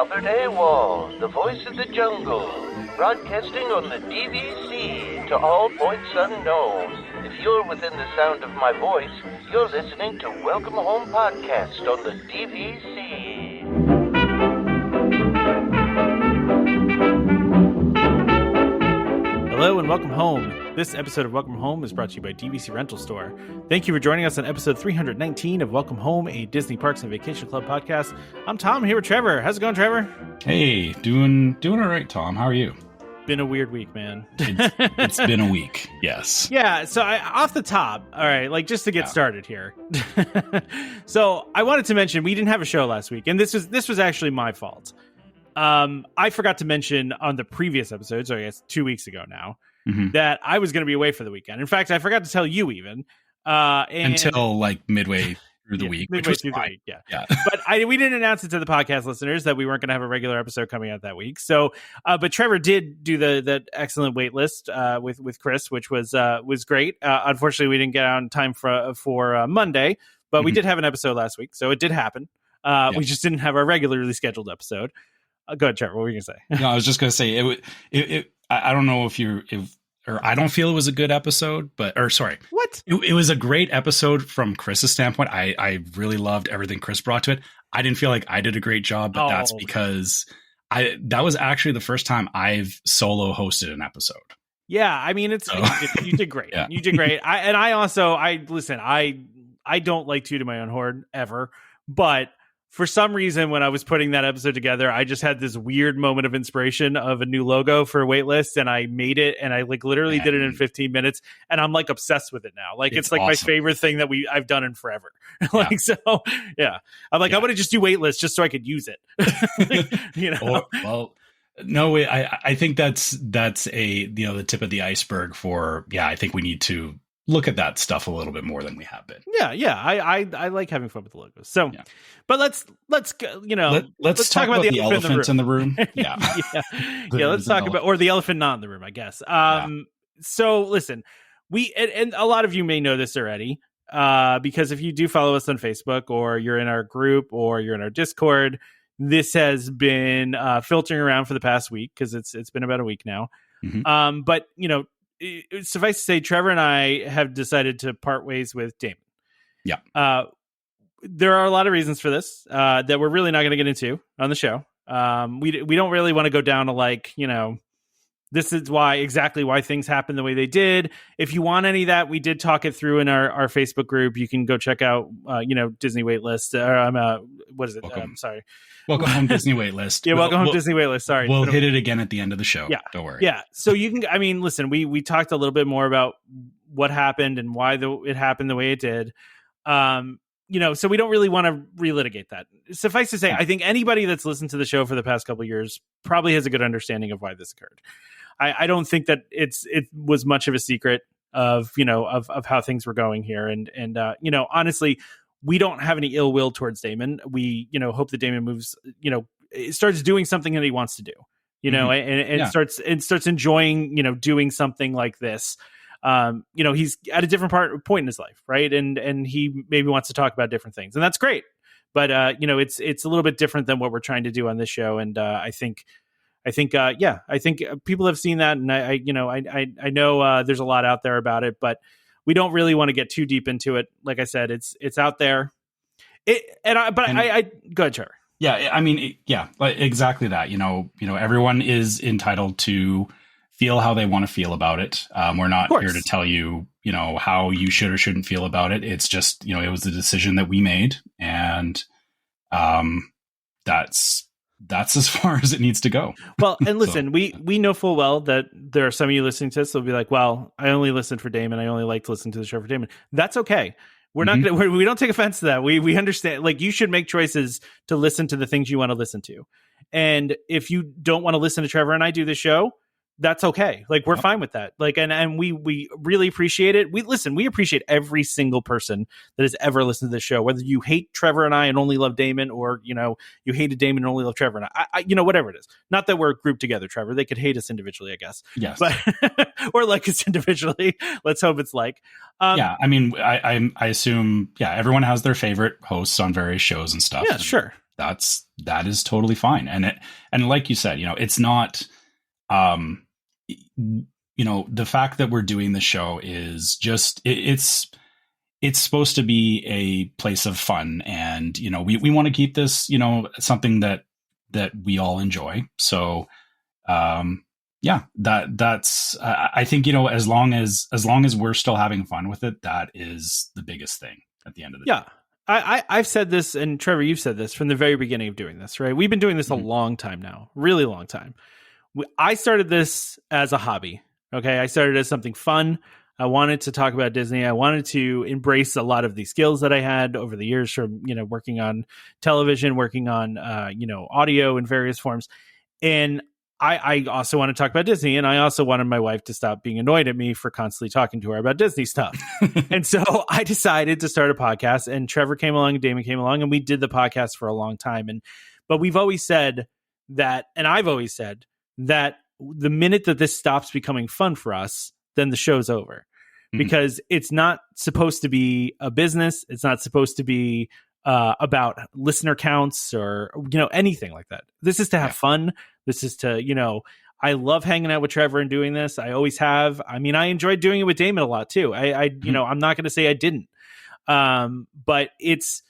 Albert Awol, the voice of the jungle, broadcasting on the DVC to all points unknown. If you're within the sound of my voice, you're listening to Welcome Home Podcast on the DVC. Hello and welcome home. This episode of Welcome Home is brought to you by DVC Rental Store. Thank you for joining us on episode 319 of Welcome Home, a Disney Parks and Vacation Club podcast. I'm Tom, here with Trevor. How's it going, Trevor? Hey, doing all right, Tom. How are you? Been a weird week, man. It's been a week, yes. Yeah, so off the top, all right, like just to get started here. So I wanted to mention we didn't have a show last week, and this was actually my fault. I forgot to mention on the previous episode, so I guess 2 weeks ago now, that I was going to be away for the weekend. In fact, I forgot to tell you even. Until like midway through the week, which was fine. The week, yeah. But we didn't announce it to the podcast listeners that we weren't going to have a regular episode coming out that week. So, but Trevor did do the excellent wait list with Chris, which was great. Unfortunately, we didn't get out in time for Monday, but we did have an episode last week, so it did happen. We just didn't have our regularly scheduled episode. Go ahead, Trevor. What were you going to say? No, I was just going to say I don't know or I don't feel it was a good episode, What? It was a great episode from Chris's standpoint. I really loved everything Chris brought to it. I didn't feel like I did a great job, but that's because that was actually the first time I've solo hosted an episode. Yeah, I mean, you did great. Yeah. You did great. I don't like tooting my own horn ever, but for some reason, when I was putting that episode together, I just had this weird moment of inspiration of a new logo for Waitlist, and I made it, and I literally did it in 15 minutes, and I'm obsessed with it now. It's like awesome. My favorite thing that I've done in forever. I'm like, I want to just do Waitlist just so I could use it. No, I think that's a the tip of the iceberg for I think we need to look at that stuff a little bit more than we have been. Yeah. I like having fun with the logos. So, but let's go, let's talk about the elephant in the room. Yeah. Let's talk about, or the elephant not in the room, I guess. So listen, and a lot of you may know this already, because if you do follow us on Facebook, or you're in our group, or you're in our Discord, this has been filtering around for the past week, because it's been about a week now. But suffice to say, Trevor and I have decided to part ways with Damon. Yeah. There are a lot of reasons for this that we're really not going to get into on the show. We don't really want to go down to this is exactly why things happen the way they did. If you want any of that, we did talk it through in our Facebook group. You can go check out, Disney Waitlist. What is it? Sorry. Welcome Home Disney Waitlist. Welcome Home Disney Waitlist. Sorry. We'll hit it again at the end of the show. Yeah. Don't worry. Yeah. So you can, listen, we talked a little bit more about what happened and why it happened the way it did. So we don't really want to relitigate that. Suffice to say, I think anybody that's listened to the show for the past couple of years probably has a good understanding of why this occurred. I don't think that it was much of a secret of how things were going here. And honestly, we don't have any ill will towards Damon. We, hope that Damon moves, starts doing something that he wants to do, and starts enjoying, doing something like this. He's at a different point in his life. Right. And he maybe wants to talk about different things, and that's great. But, it's a little bit different than what we're trying to do on this show. And I think people have seen that, and I know there's a lot out there about it, but we don't really want to get too deep into it. Like I said, it's out there. Go ahead, Trevor. Yeah, I mean, exactly that. Everyone is entitled to feel how they want to feel about it. We're not here to tell you, how you should or shouldn't feel about it. It's just, it was the decision that we made, and that's as far as it needs to go. Well, and listen, we know full well that there are some of you listening to this that'll be like, well, I only listened for Damon. I only like to listen to the show for Damon. That's okay. We're not we don't take offense to that. We understand, you should make choices to listen to the things you want to listen to. And if you don't want to listen to Trevor and I do the show, that's okay. We're fine with that. And we really appreciate it. We appreciate every single person that has ever listened to the show, whether you hate Trevor and I and only love Damon, or, you hated Damon and only love Trevor and I, whatever it is. Not that we're grouped together, Trevor. They could hate us individually, I guess. Yes. But, or like us individually. Let's hope it's I mean, I assume, everyone has their favorite hosts on various shows and stuff. Yeah, sure. that is totally fine. And like you said, it's not, the fact that we're doing the show is just, it's supposed to be a place of fun. And, we want to keep this, something that we all enjoy. So, that's, I think, as long as we're still having fun with it, that is the biggest thing at the end of the day. I've said this, and Trevor, you've said this from the very beginning of doing this, right? We've been doing this a long time now, really long time. I started this as a hobby. Okay. I started as something fun. I wanted to talk about Disney. I wanted to embrace a lot of the skills that I had over the years from, working on television, working on, audio in various forms. And I also want to talk about Disney, and I also wanted my wife to stop being annoyed at me for constantly talking to her about Disney stuff. And so I decided to start a podcast, and Trevor came along and Damon came along, and we did the podcast for a long time. But we've always said that, and I've always said that the minute that this stops becoming fun for us, then the show's over, because it's not supposed to be a business. It's not supposed to be about listener counts or, anything like that. This is to have fun. This is to, I love hanging out with Trevor and doing this. I always have. I mean, I enjoyed doing it with Damon a lot too. I'm not going to say I didn't. But it's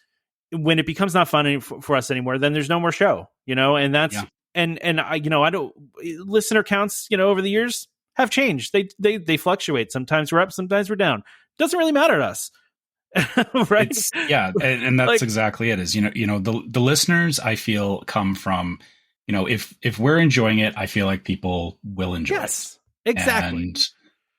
when it becomes not fun for us anymore, then there's no more show, and that's, and I don't, listener counts, over the years have changed. They fluctuate. Sometimes we're up, sometimes we're down. Doesn't really matter to us. Right. And that's exactly it is, the listeners, I feel, come from, if we're enjoying it, I feel like people will enjoy it. Exactly.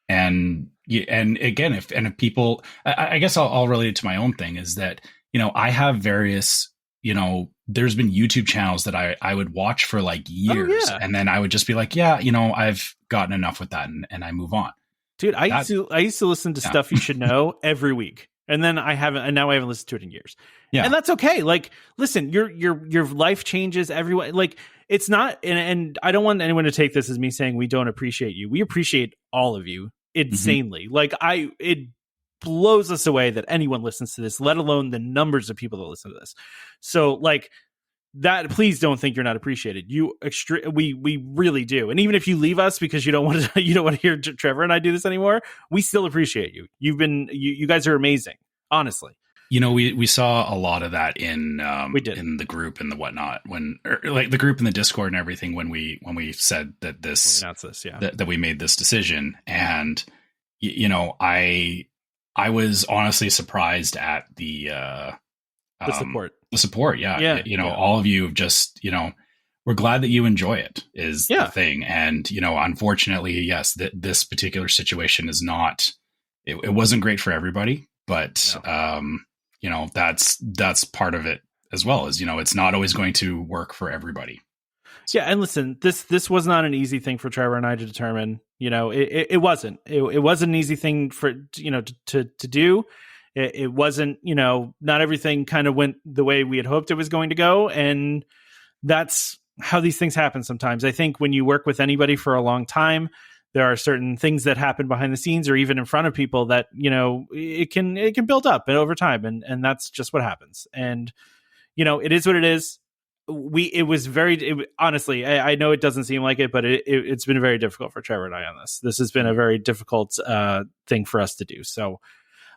And again, if people, I guess I'll relate it to my own thing is that, I have various, there's been YouTube channels that I would watch for like years, and then I would just be like, I've gotten enough with that, and I move on. Dude, I used to listen to Stuff You Should Know every week. And then I haven't listened to it in years. Yeah. And that's okay. Like, listen, your life changes. Everyone, like, it's not, and I don't want anyone to take this as me saying we don't appreciate you. We appreciate all of you insanely. Like, it blows us away that anyone listens to this, let alone the numbers of people that listen to this. So, like, that, please don't think you're not appreciated. We really do. And even if you leave us because you don't want to hear Trevor and I do this anymore, we still appreciate you. You guys are amazing, honestly. We saw a lot of that in in the group and the whatnot, like the group and the Discord and everything, when we said that that we made this decision. And I was honestly surprised at the support. The support, all of you have just, we're glad that you enjoy it is the thing. And, unfortunately, yes, this particular situation is not, it wasn't great for everybody, but, that's part of it as well, as, it's not always going to work for everybody. So. Yeah. And listen, this was not an easy thing for Trevor and I to determine. It wasn't. It wasn't an easy thing for, to do. It wasn't, not everything kind of went the way we had hoped it was going to go. And that's how these things happen sometimes. I think when you work with anybody for a long time, there are certain things that happen behind the scenes or even in front of people that, it can build up and over time. And that's just what happens. And, it is what it is. Honestly, I know it doesn't seem like it, but it's been very difficult for Trevor and I on this. This has been a very difficult thing for us to do. So,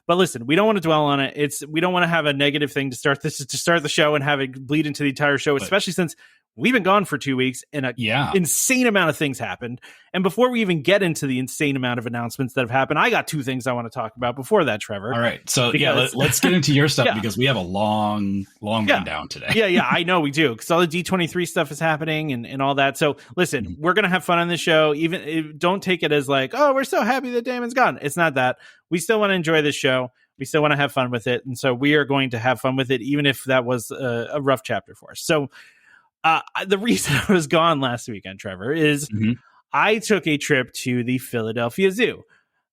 but listen, we don't want to dwell on it. We don't want to have a negative thing to start the show and have it bleed into the entire show, especially since we've been gone for 2 weeks and an insane amount of things happened. And before we even get into the insane amount of announcements that have happened, I got 2 things I want to talk about before that, Trevor. All right. So let's get into your stuff because we have a long rundown today. Yeah, I know we do, because all the D23 stuff is happening and all that. So listen, we're going to have fun on this show. Don't take it as like, oh, we're so happy that Damon's gone. It's not that. We still want to enjoy this show. We still want to have fun with it. And so we are going to have fun with it, even if that was a rough chapter for us. So the reason I was gone last weekend, Trevor, is I took a trip to the Philadelphia Zoo.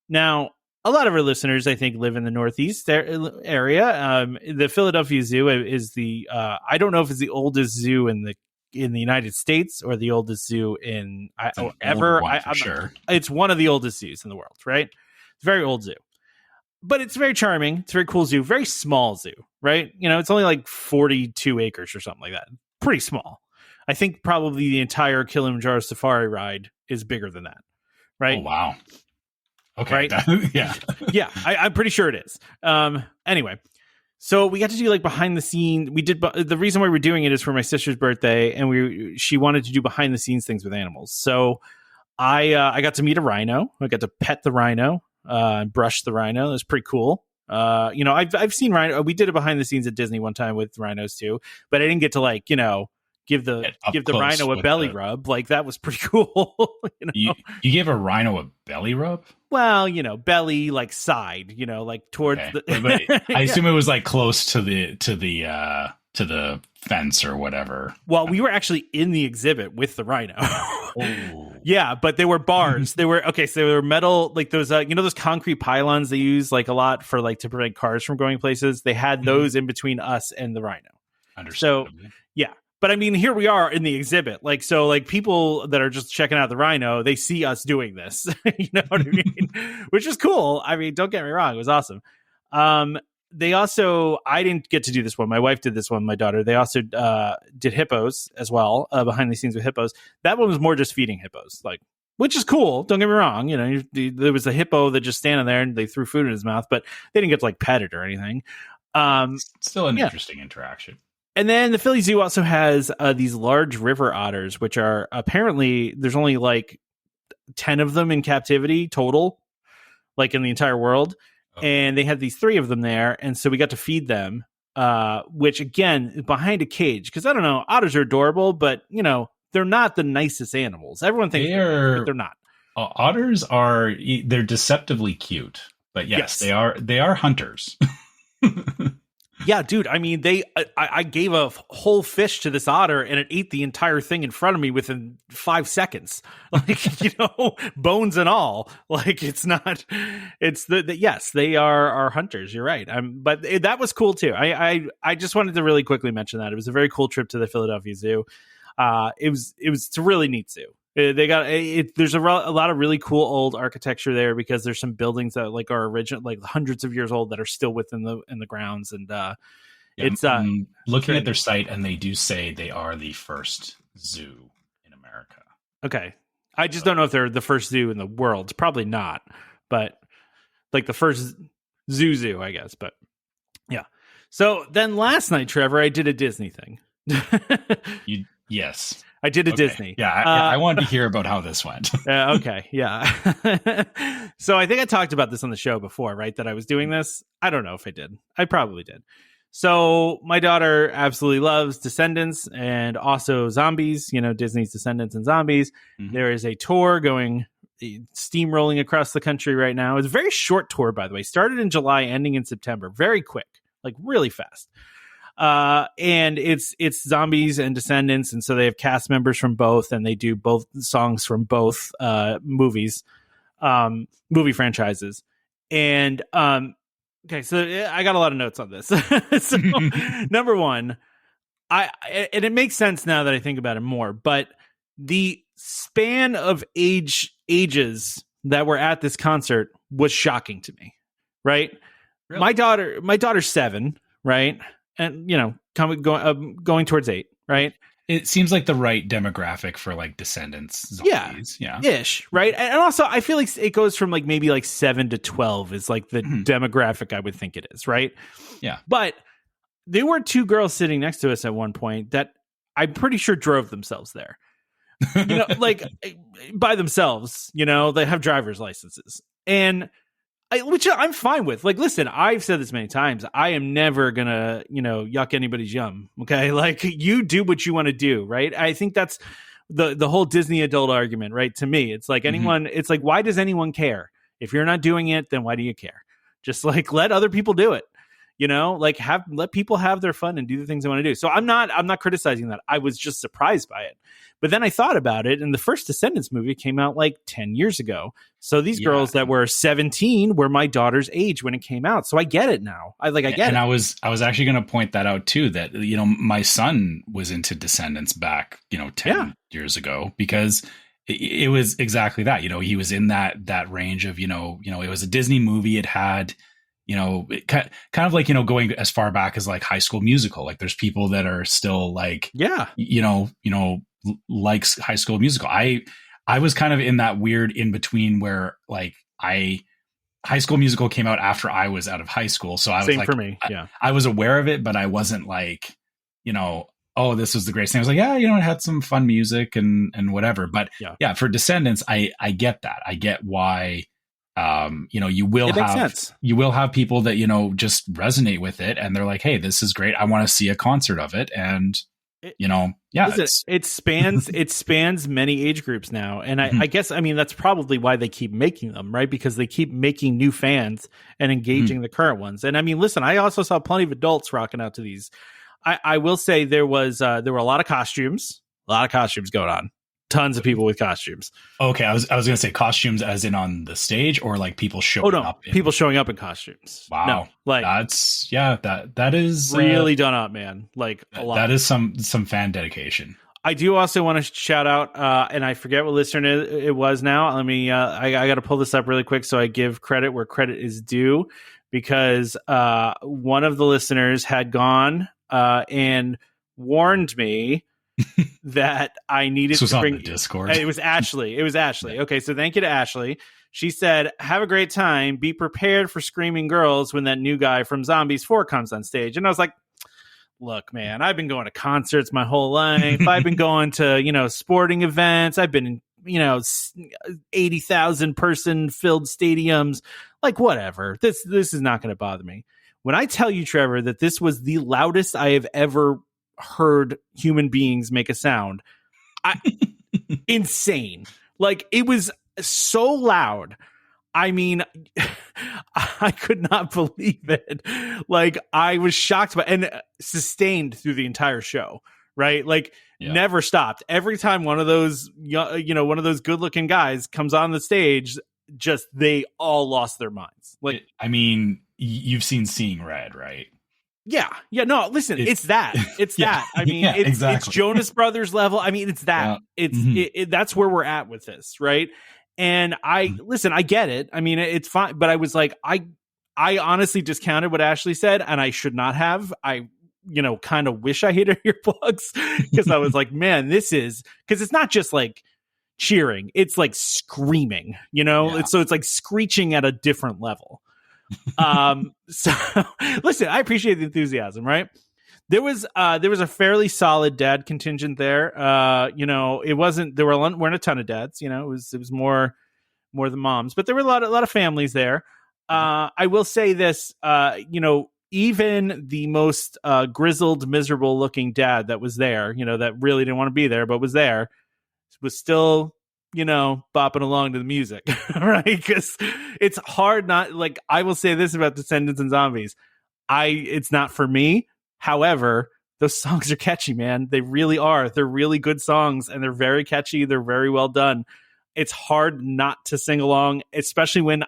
Now, a lot of our listeners, I think, live in the Northeast area. The Philadelphia Zoo is I don't know if it's the oldest zoo in the United States or the oldest zoo ever. Sure. It's one of the oldest zoos in the world, right? It's a very old zoo. but it's very charming. It's a very cool zoo, very small zoo, right? You know, it's only like 42 acres or something like that. Pretty small. I think probably the entire Kilimanjaro safari ride is bigger than that, right? Oh, wow. Okay. Right? Yeah. Yeah, I'm pretty sure it is. Anyway, so we got to do like behind the scenes. We did the reason why we're doing it is for my sister's birthday, and she wanted to do behind the scenes things with animals. So I got to meet a rhino. I got to pet the rhino, brush the rhino. It was pretty cool. You know, I've seen rhino. We did it behind the scenes at Disney one time with rhinos too, but I didn't get to like, you know, give the rhino a belly rub. Like that was pretty cool. You know? You gave a rhino a belly rub? Well, you know, belly, like side, you know, like towards the. But I assume it was like close to the fence or whatever. Well, we were actually in the exhibit with the rhino. Oh. Yeah, but they were bars. They were so they were metal, like those you know, those concrete pylons they use like a lot for like to prevent cars from going places. They had those in between us and the rhino. So yeah. But I mean, here we are in the exhibit. Like, so like people that are just checking out the rhino, they see us doing this. You know what I mean? Which is cool. I mean, don't get me wrong. It was awesome. They also, I didn't get to do this one. My wife did this one, my daughter. They also did hippos as well, behind the scenes with hippos. That one was more just feeding hippos, like, which is cool. Don't get me wrong. You know, there was a hippo that just standing there and they threw food in his mouth, but they didn't get to like pet it or anything. Still an interesting interaction. And then the Philly Zoo also has these large river otters, which are apparently there's only like 10 of them in captivity total, like in the entire world. Okay. And they had these 3 of them there. And so we got to feed them, which again, behind a cage. Because I don't know, otters are adorable, but you know, they're not the nicest animals. Everyone thinks but they're not. Otters they're deceptively cute. But yes. they are hunters. Yeah, dude. I mean, I gave a whole fish to this otter, and it ate the entire thing in front of me within 5 seconds. Like, you know, bones and all. Like, it's not. It's yes, they are hunters. You're right. But that was cool too. I just wanted to really quickly mention that it was a very cool trip to the Philadelphia Zoo. It was a really neat zoo. They got there's a lot of really cool old architecture there because there's some buildings that like are original, like hundreds of years old that are still within the grounds. And it's looking at their site, and they do say they are the first zoo in America. Okay. I just don't know if they're the first zoo in the world. Probably not, but like the first zoo, I guess. But yeah. So then last night, Trevor, I did a Disney thing. Yes. I did a Disney. Yeah, I wanted to hear about how this went. Okay, yeah. So I think I talked about this on the show before, right? That I was doing this. I don't know if I did. I probably did. So my daughter absolutely loves Descendants and also Zombies, you know, Disney's Descendants and Zombies. Mm-hmm. There is a tour going, steamrolling across the country right now. It's a very short tour, by the way. Started in July, ending in September. Very quick, like really fast. And it's Zombies and Descendants, and so they have cast members from both, and they do both songs from both movie franchises. And okay, so I got a lot of notes on this. So number one, and it makes sense now that I think about it more, but the span of ages that were at this concert was shocking to me. Right, really? My daughter's 7, right. And, you know, going towards 8, right? It seems like the right demographic for like Descendants. Zombies. Yeah. Ish, right? And also, I feel like it goes from like maybe like 7 to 12 is like the demographic I would think it is, right? Yeah. But there were 2 girls sitting next to us at one point that I'm pretty sure drove themselves there. You know, like by themselves, you know, they have driver's licenses. And which I'm fine with. Like, listen, I've said this many times. I am never gonna, you know, yuck anybody's yum. Okay, like you do what you want to do, right? I think that's the whole Disney adult argument, right? To me, it's like anyone. It's like, why does anyone care? If you're not doing it, then why do you care? Just like let other people do it. You know, like let people have their fun and do the things they want to do. So I'm not criticizing that. I was just surprised by it. But then I thought about it, and the first Descendants movie came out like 10 years ago. So these girls that were 17 were my daughter's age when it came out. So I get it now. I get it. And I was actually going to point that out too, that, you know, my son was into Descendants back, you know, 10 years ago, because it was exactly that. You know, he was in that range of, you know, it was a Disney movie. It had, kind of like, going as far back as like High School Musical. Like there's people that are still like, likes High School Musical. I was kind of in that weird in between where like High School Musical came out after I was out of high school. So I was like, for me. Yeah. I was aware of it, but I wasn't like, oh, this was the greatest thing. I was like, yeah, it had some fun music and whatever. But yeah, for Descendants, I get that. I get why, you will have people that, just resonate with it. And they're like, hey, this is great. I want to see a concert of it. And, it spans many age groups now. And I guess, that's probably why they keep making them, right? Because they keep making new fans and engaging the current ones. And listen, I also saw plenty of adults rocking out to these. I will say there were a lot of costumes going on. Tons of people with costumes. Okay, I was going to say costumes as in on the stage or like people showing up. People showing up in costumes. Wow. No, like that is really done up, man. Like a lot. That is some fan dedication. I do also want to shout out, and I forget what listener it was now. Let me. I got to pull this up really quick so I give credit where credit is due, because one of the listeners had gone and warned me that I needed to bring on the Discord. It was Ashley. Okay, so thank you to Ashley. She said, "Have a great time. Be prepared for screaming girls when that new guy from Zombies 4 comes on stage." And I was like, "Look, man, I've been going to concerts my whole life. I've been going to sporting events. I've been in 80,000 person filled stadiums. Like whatever. This is not going to bother me." When I tell you, Trevor, that this was the loudest I have ever heard human beings make a sound, insane. Like it was so loud. I could not believe it. Like I was shocked by and sustained through the entire show. Right? Like never stopped. Every time one of those, one of those good looking guys comes on the stage, just they all lost their minds. Like you've seen Seeing Red, right? Yeah. No, listen, it's that. It's that. It's Jonas Brothers level. It's that. Yeah. That's where we're at with this, right? And listen, I get it. It's fine. But I was like, I honestly discounted what Ashley said, and I should not have. I kind of wish I hit her earplugs, because I was like, man, this is, because it's not just like cheering. It's like screaming, It's like screeching at a different level. So listen, I appreciate the enthusiasm, right? There was a fairly solid dad contingent there. It wasn't, there weren't a ton of dads, it was more the moms, but there were a lot of families there. I will say this, even the most grizzled, miserable looking dad that was there, that really didn't want to be there, but was there, was still bopping along to the music, right? Because it's hard not, like, I will say this about Descendants and Zombies. It's not for me. However, those songs are catchy, man. They really are. They're really good songs, and they're very catchy. They're very well done. It's hard not to sing along, especially when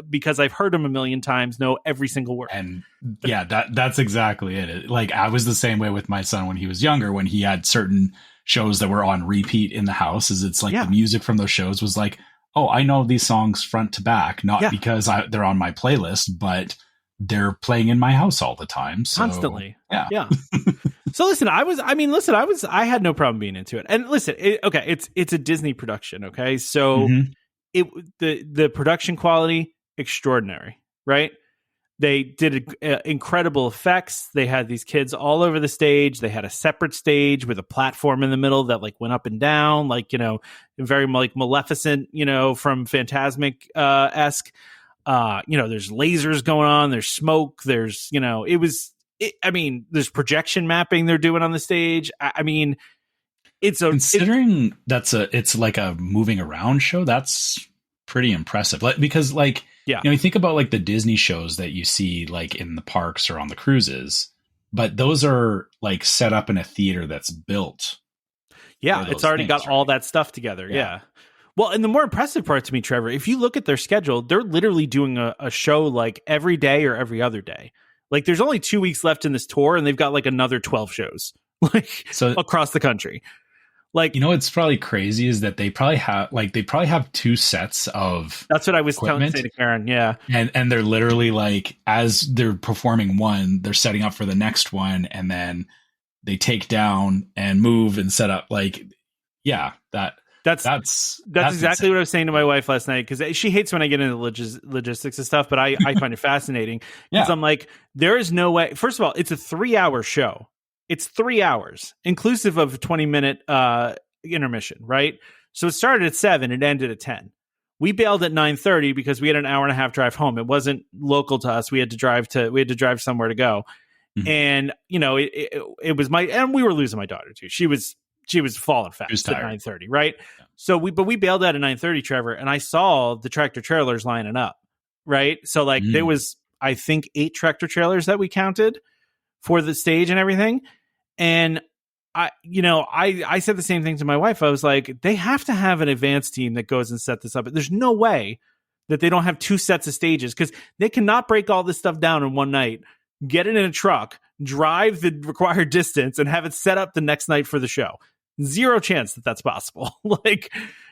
because I've heard them a million times, know every single word. And yeah, that's exactly it. Like, I was the same way with my son when he was younger, when he had certain shows that were on repeat in the house. It's like the music from those shows was like, oh, I know these songs front to back, not because they're on my playlist, but they're playing in my house all the time. So, constantly. Yeah. So listen, I had no problem being into it. And listen, it's a Disney production. Okay. So the production quality, extraordinary, right? They did incredible effects. They had these kids all over the stage. They had a separate stage with a platform in the middle that like went up and down, like, very like Maleficent, from Fantasmic esque. There's lasers going on. There's smoke. There's, there's projection mapping they're doing on the stage. It's like a moving around show. That's pretty impressive. Because you think about like the Disney shows that you see like in the parks or on the cruises, but those are like set up in a theater that's built. Yeah, it's already got all that stuff together. Yeah. Well, and the more impressive part to me, Trevor, if you look at their schedule, they're literally doing a show like every day or every other day. Like there's only 2 weeks left in this tour, and they've got like another 12 shows across the country. Like, it's probably crazy is that they probably have two sets of that's what I was saying to Karen. Yeah. And they're literally like, as they're performing one, they're setting up for the next one. And then they take down and move and set up like, yeah, that's exactly insane. What I was saying to my wife last night, because she hates when I get into logistics and stuff, but I find it fascinating because I'm like, there is no way. First of all, it's a 3-hour show. It's 3 hours, inclusive of a 20-minute intermission, right? So it started at 7, it ended at 10. We bailed at 9:30 because we had an hour and a half drive home. It wasn't local to us. We had to drive somewhere to go, and it was and we were losing my daughter too. She was falling fast at 9:30, right? Yeah. So we bailed out at 9:30, Trevor, and I saw the tractor trailers lining up, right? So like there was, I think, 8 tractor trailers that we counted for the stage and everything. And I said the same thing to my wife. I was like, they have to have an advanced team that goes and set this up. There's no way that they don't have 2 sets of stages, because they cannot break all this stuff down in one night, get it in a truck, drive the required distance, and have it set up the next night for the show. Zero chance that that's possible. Like,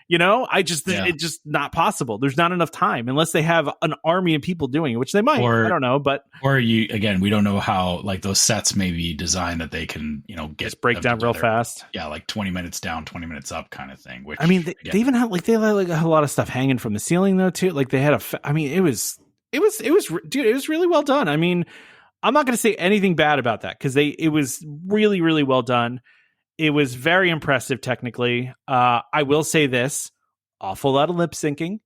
it's just not possible. There's not enough time unless they have an army of people doing it, which they might. I don't know, but we don't know how like those sets may be designed that they can, just break down real fast. Yeah, like 20 minutes down, 20 minutes up kind of thing. Which, I mean, they even have like a lot of stuff hanging from the ceiling though too. Like they had it was really well done. I mean, I'm not going to say anything bad about that because it was really, really well done. It was very impressive technically. I will say this: awful lot of lip syncing.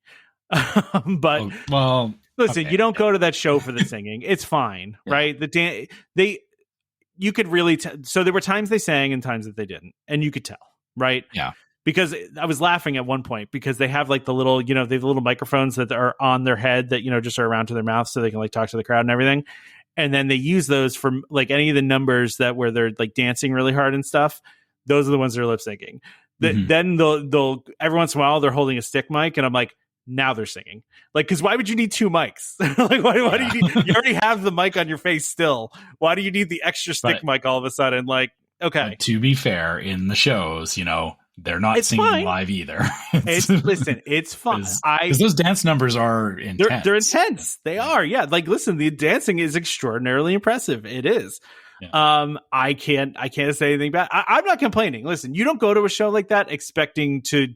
But listen, okay. You don't go to that show for the singing. It's fine, right? You could really so there were times they sang and times that they didn't, and you could tell, right? Yeah. Because I was laughing at one point because they have like the little, they have the little microphones that are on their head that just are around to their mouth so they can like talk to the crowd and everything. And then they use those for like any of the numbers where they're like dancing really hard and stuff. Those are the ones that are lip syncing. Then they'll every once in a while they're holding a stick mic, and I'm like, now they're singing. Like, because why would you need 2 mics? Like, why do you need? You already have the mic on your face still. Why do you need the extra stick mic all of a sudden? Like, okay. But to be fair, in the shows, they're not singing live either. It's fun. Because those dance numbers are intense. They're intense. They are. Yeah. Like, listen, the dancing is extraordinarily impressive. It is. Yeah. I can't say anything bad. I'm not complaining. Listen, you don't go to a show like that expecting to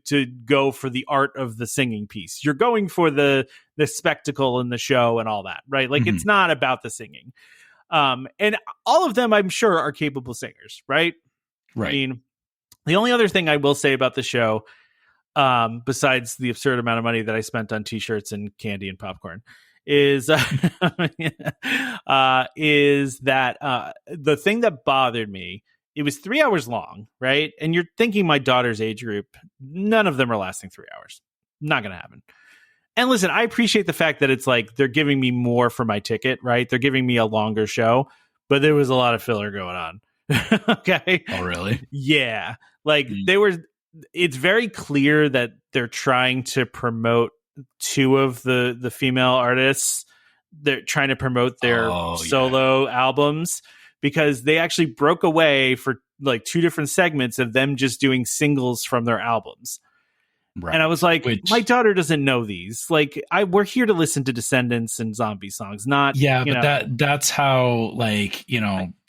go for the art of the singing piece. You're going for the spectacle in the show and all that, right? Like it's not about the singing. And all of them, I'm sure, are capable singers, right? Right. I mean, the only other thing I will say about the show, besides the absurd amount of money that I spent on t-shirts and candy and popcorn, is that the thing that bothered me, it was 3 hours long, right? And you're thinking my daughter's age group, none of them are lasting 3 hours. Not going to happen. And listen, I appreciate the fact that it's like they're giving me more for my ticket, right? They're giving me a longer show, but there was a lot of filler going on. Okay. Oh, really? Yeah. Like it's very clear that they're trying to promote 2 of the female artists. They're trying to promote their solo albums because they actually broke away for like 2 different segments of them just doing singles from their albums. Right. And I was like, my daughter doesn't know these. Like, we're here to listen to Descendants and zombie songs, not that's how, like,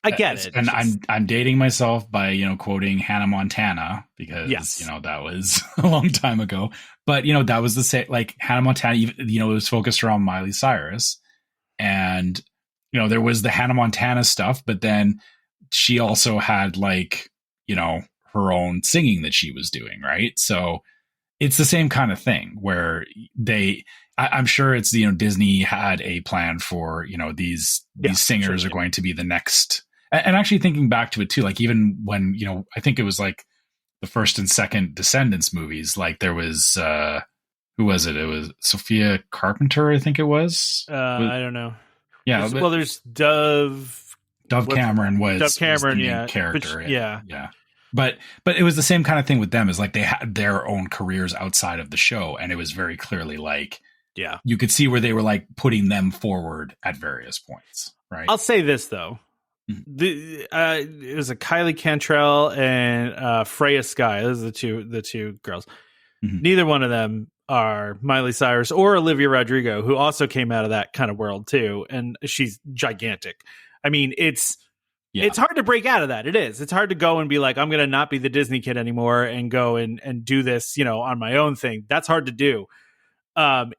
I get it. And I'm dating myself by quoting Hannah Montana because that was a long time ago. But that was the same. Like Hannah Montana, it was focused around Miley Cyrus, and there was the Hannah Montana stuff, but then she also had like her own singing that she was doing, right? So it's the same kind of thing where I'm sure it's Disney had a plan for these singers are going to be the next. And actually thinking back to it too, like even when I think it was like the first and second Descendants movies, like there was who was it? It was Sophia Carpenter, I think it was. I don't know. Yeah, there's Dove Cameron was the main character. Yeah. But it was the same kind of thing with them, is like they had their own careers outside of the show, and it was very clearly like you could see where they were like putting them forward at various points, right? I'll say this though. It was a Kylie Cantrell and Freya Sky. Those are the two girls. Mm-hmm. Neither one of them are Miley Cyrus or Olivia Rodrigo, who also came out of that kind of world too, and she's gigantic. I mean, it's hard to break out of that. It is. It's hard to go and be like, I'm going to not be the Disney kid anymore and go and do this, on my own thing. That's hard to do. And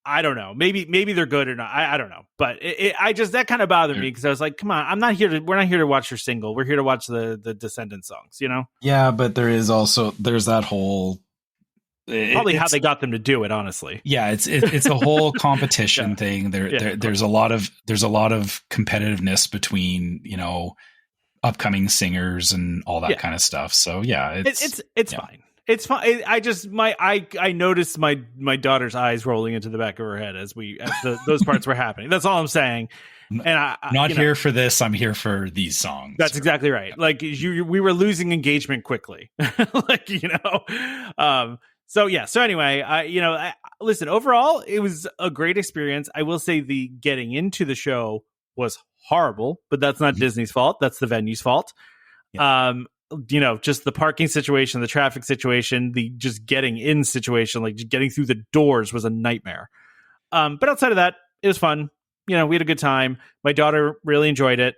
I don't know. Maybe they're good or not. I don't know. But that kind of bothered me because I was like, come on, we're not here to watch your single. We're here to watch the Descendants songs, Yeah, but there's that whole probably how they got them to do it, honestly. Yeah, it's a whole competition thing. There's a lot of competitiveness between, upcoming singers and all that kind of stuff. So yeah, it's fine. It's fine. I noticed my daughter's eyes rolling into the back of her head as those parts were happening. That's all I'm saying. And I'm not here for this. I'm here for these songs. That's exactly right. Like we were losing engagement quickly. So anyway, listen, overall, it was a great experience. I will say the getting into the show was horrible, but that's not Disney's fault. That's the venue's fault. Yeah. Just the parking situation, the traffic situation, the just getting in situation, like just getting through the doors was a nightmare. But outside of that, it was fun. We had a good time. My daughter really enjoyed it.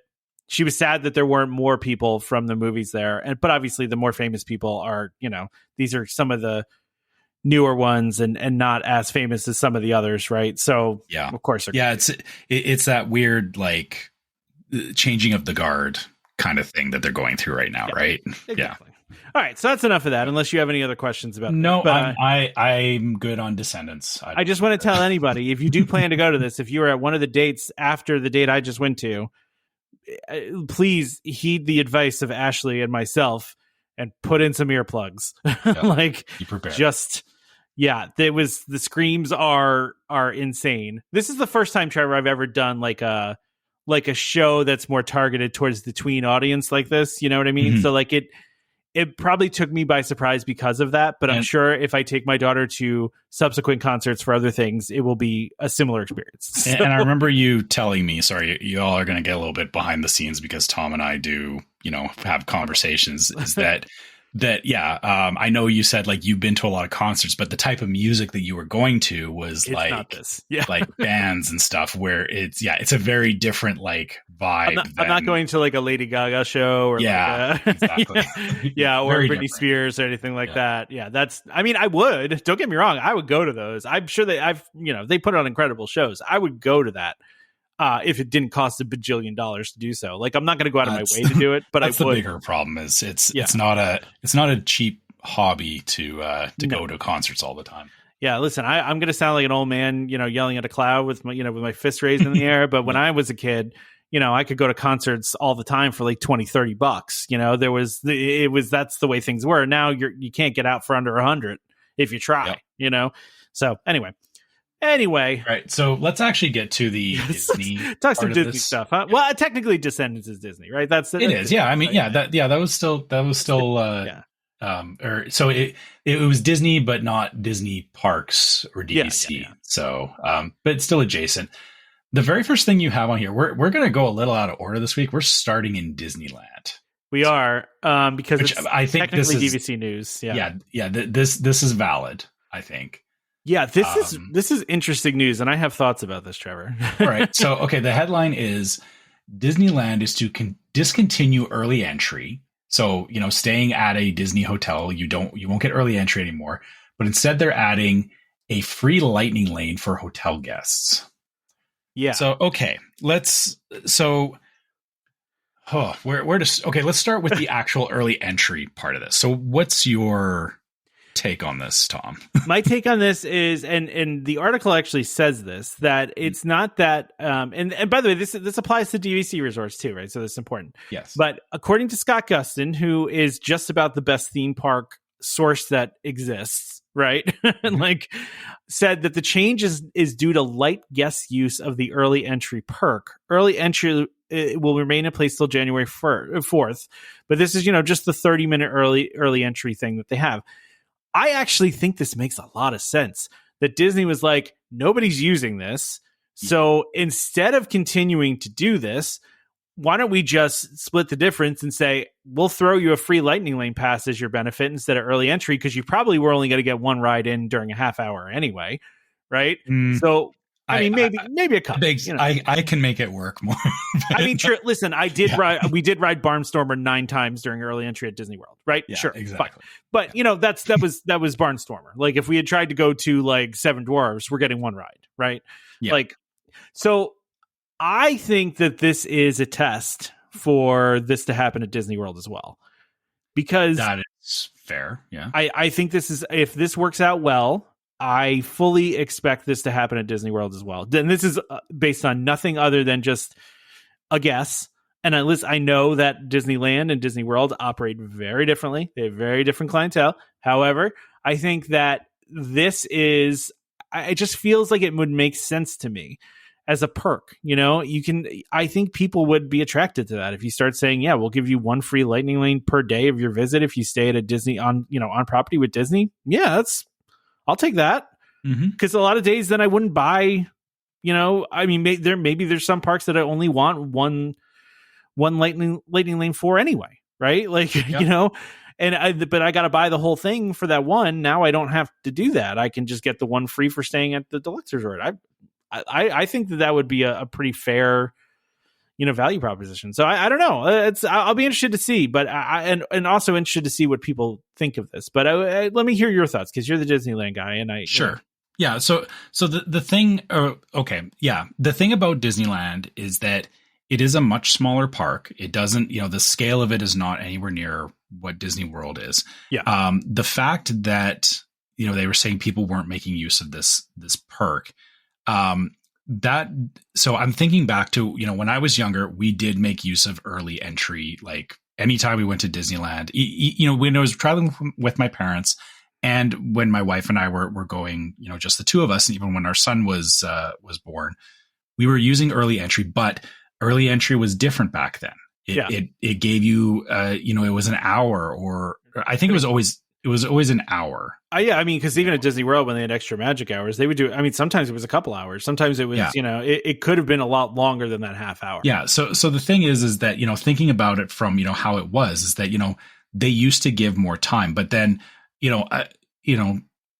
She was sad that there weren't more people from the movies there. But obviously the more famous people are, these are some of the newer ones and not as famous as some of the others. Right. So yeah, of course. It's that weird, like changing of the guard kind of thing that they're going through right now. Right. Exactly. Yeah. All right. So that's enough of that. Unless you have any other questions about No, but I'm good on Descendants. I just want to tell anybody, if you do plan to go to this, if you were at one of the dates after the date I just went to, please heed the advice of Ashley and myself and put in some earplugs. Like be prepared. The screams are insane. This is the first time, Trevor, I've ever done like a show that's more targeted towards the tween audience like this. You know what I mean? Mm-hmm. So like it probably took me by surprise because of that, but I'm sure if I take my daughter to subsequent concerts for other things, it will be a similar experience. So. And I remember you telling me, sorry, you all are going to get a little bit behind the scenes because Tom and I do, have conversations, is that I know you said like you've been to a lot of concerts, but the type of music that you were going to was like bands and stuff where it's a very different like vibe. I'm not going to like a Lady Gaga show or exactly. or Britney different. Spears or anything like that. Yeah, I would, don't get me wrong, I would go to those. I'm sure they put on incredible shows. I would go to that. If it didn't cost $1 bajillion to do so. Like, I'm not going to go out of my way to do it, but that's the bigger problem is it's not a cheap hobby to go to concerts all the time. Yeah, listen, I'm going to sound like an old man, yelling at a cloud with my fist raised in the air. But when I was a kid, I could go to concerts all the time for like $20-$30. That's the way things were. Now you can't get out for under 100 if you try. So Anyway, right. So let's actually get to the Disney. Talk some Disney stuff, huh? Well, technically, Descendants is Disney, right? It is. Yeah. I mean, that was still. So it was Disney, but not Disney Parks or DisneySea. Yeah. So, but it's still adjacent. The very first thing you have on here, we're going to go a little out of order this week. We're starting in Disneyland. We are because I think technically this is DVC news. Yeah. This is valid, I think. Yeah, this is interesting news, and I have thoughts about this, Trevor. All right. So, the headline is Disneyland is to discontinue early entry. So, staying at a Disney hotel, you won't get early entry anymore, but instead they're adding a free lightning lane for hotel guests. Yeah. So, let's start with the actual early entry part of this. So, what's your take on this, Tom? My take on this is, and the article actually says this, that it's not that and by the way, this applies to DVC resorts too, right? So that's important. Yes. But according to Scott Gustin, who is just about the best theme park source that exists, right? Like said that the change is due to light guest use of the early entry perk. Early entry will remain in place till January 4th, but this is just the 30-minute early entry thing that they have. I actually think this makes a lot of sense that Disney was like, nobody's using this. So instead of continuing to do this, why don't we just split the difference and say, we'll throw you a free Lightning Lane pass as your benefit instead of early entry, because you probably were only going to get one ride in during a half hour anyway, right? So, I mean, maybe a couple. I can make it work more. I mean, sure. Listen, we did ride Barnstormer 9 times during early entry at Disney World, right? Yeah, sure, exactly. Fine. But that was Barnstormer. Like, if we had tried to go to like Seven Dwarfs, we're getting one ride, right? Yeah. Like, so I think that this is a test for this to happen at Disney World as well, because that is fair. Yeah, I think if this works out well, I fully expect this to happen at Disney World as well. And this is based on nothing other than just a guess. And I know that Disneyland and Disney World operate very differently. They have very different clientele. However, I think that it just feels like it would make sense to me as a perk. I think people would be attracted to that if you start saying, yeah, we'll give you one free Lightning Lane per day of your visit if you stay at a Disney on property with Disney. Yeah, I'll take that, because a lot of days then I wouldn't buy. I mean, maybe there's some parks that I only want one Lightning Lane for anyway, right? Like, yep. But I got to buy the whole thing for that one. Now I don't have to do that. I can just get the one free for staying at the deluxe resort. I think that would be a pretty fair, value proposition. So I don't know. I'll be interested to see, but and also interested to see what people think of this. But let me hear your thoughts, because you're the Disneyland guy, and sure. Yeah. So the thing, the thing about Disneyland is that it is a much smaller park. It doesn't, the scale of it is not anywhere near what Disney World is. Yeah. The fact that, they were saying people weren't making use of this perk, so I'm thinking back to, when I was younger, we did make use of early entry. Like, anytime we went to Disneyland, when I was traveling with my parents, and when my wife and I were going, just the two of us, and even when our son was born, we were using early entry, but early entry was different back then. It gave you, it was an hour, or I think it was always an hour. Yeah, I mean, because even at Disney World, when they had extra magic hours, they would do. I mean, sometimes it was a couple hours. Sometimes it was, it could have been a lot longer than that half hour. Yeah. So the thing is that, thinking about it from, how it was, is that, they used to give more time, but then,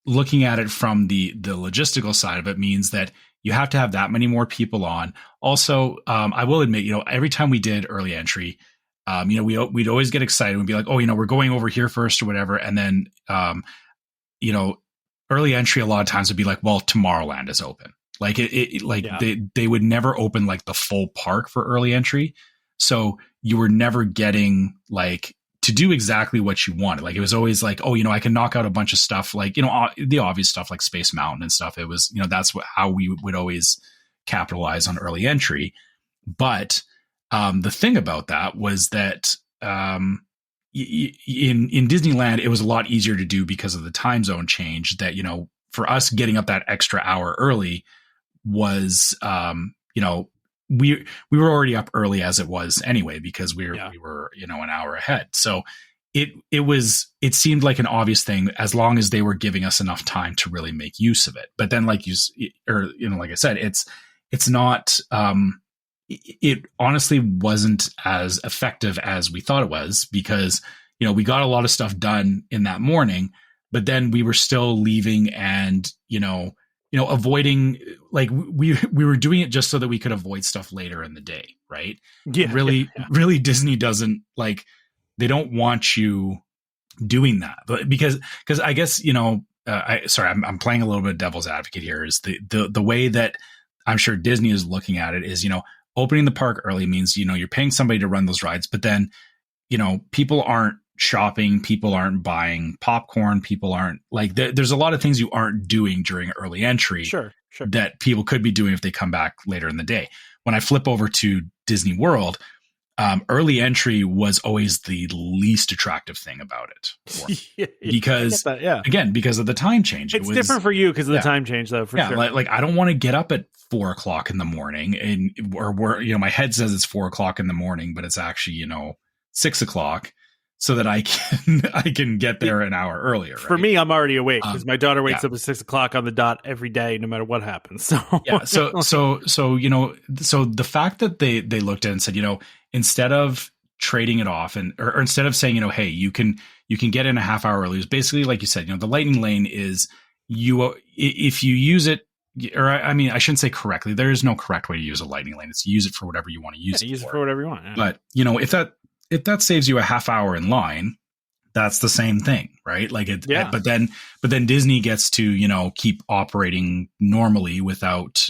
looking at it from the logistical side of it means that you have to have that many more people on. Also, I will admit, every time we did early entry, we'd always get excited. We'd be like, oh, we're going over here first or whatever. And then, early entry a lot of times would be like, well, Tomorrowland is open. Like they would never open like the full park for early entry. So you were never getting like to do exactly what you wanted. Like, it was always like, oh, I can knock out a bunch of stuff, like, the obvious stuff like Space Mountain and stuff. It was, that's how we would always capitalize on early entry. But the thing about that was that in Disneyland, it was a lot easier to do because of the time zone change. That, for us, getting up that extra hour early was, we were already up early as it was anyway, because we were an hour ahead. So it seemed like an obvious thing, as long as they were giving us enough time to really make use of it. But then, like I said, it's not. It honestly wasn't as effective as we thought it was, because, we got a lot of stuff done in that morning, but then we were still leaving and, avoiding, like, we were doing it just so that we could avoid stuff later in the day. Right. Yeah. Really Disney doesn't they don't want you doing that, but because I guess, I'm playing a little bit of devil's advocate here, is the way that I'm sure Disney is looking at it is, opening the park early means, you're paying somebody to run those rides, but then, people aren't shopping, people aren't buying popcorn, people aren't there's a lot of things you aren't doing during early entry. Sure. That people could be doing if they come back later in the day. When I flip over to Disney World, early entry was always the least attractive thing about it. Because again, because of the time change. It's different for you because of the time change, though, for sure. Like I don't want to get up at 4:00 in the morning or my head says it's 4:00 in the morning, but it's actually, 6:00. so that I can get there an hour earlier. Right? For me, I'm already awake because my daughter wakes up at 6 o'clock on the dot every day, no matter what happens. So so the fact that they looked at it and said, instead of trading it off or instead of saying, hey, you can get in a half hour early, is basically like you said, the lightning lane is if you use it. Or I shouldn't say correctly. There is no correct way to use a lightning lane. It's use it for whatever you want to use it for. Use it for whatever you want. Yeah. But if that saves you a half hour in line, that's the same thing, right? Like it. Yeah. But then Disney gets to keep operating normally without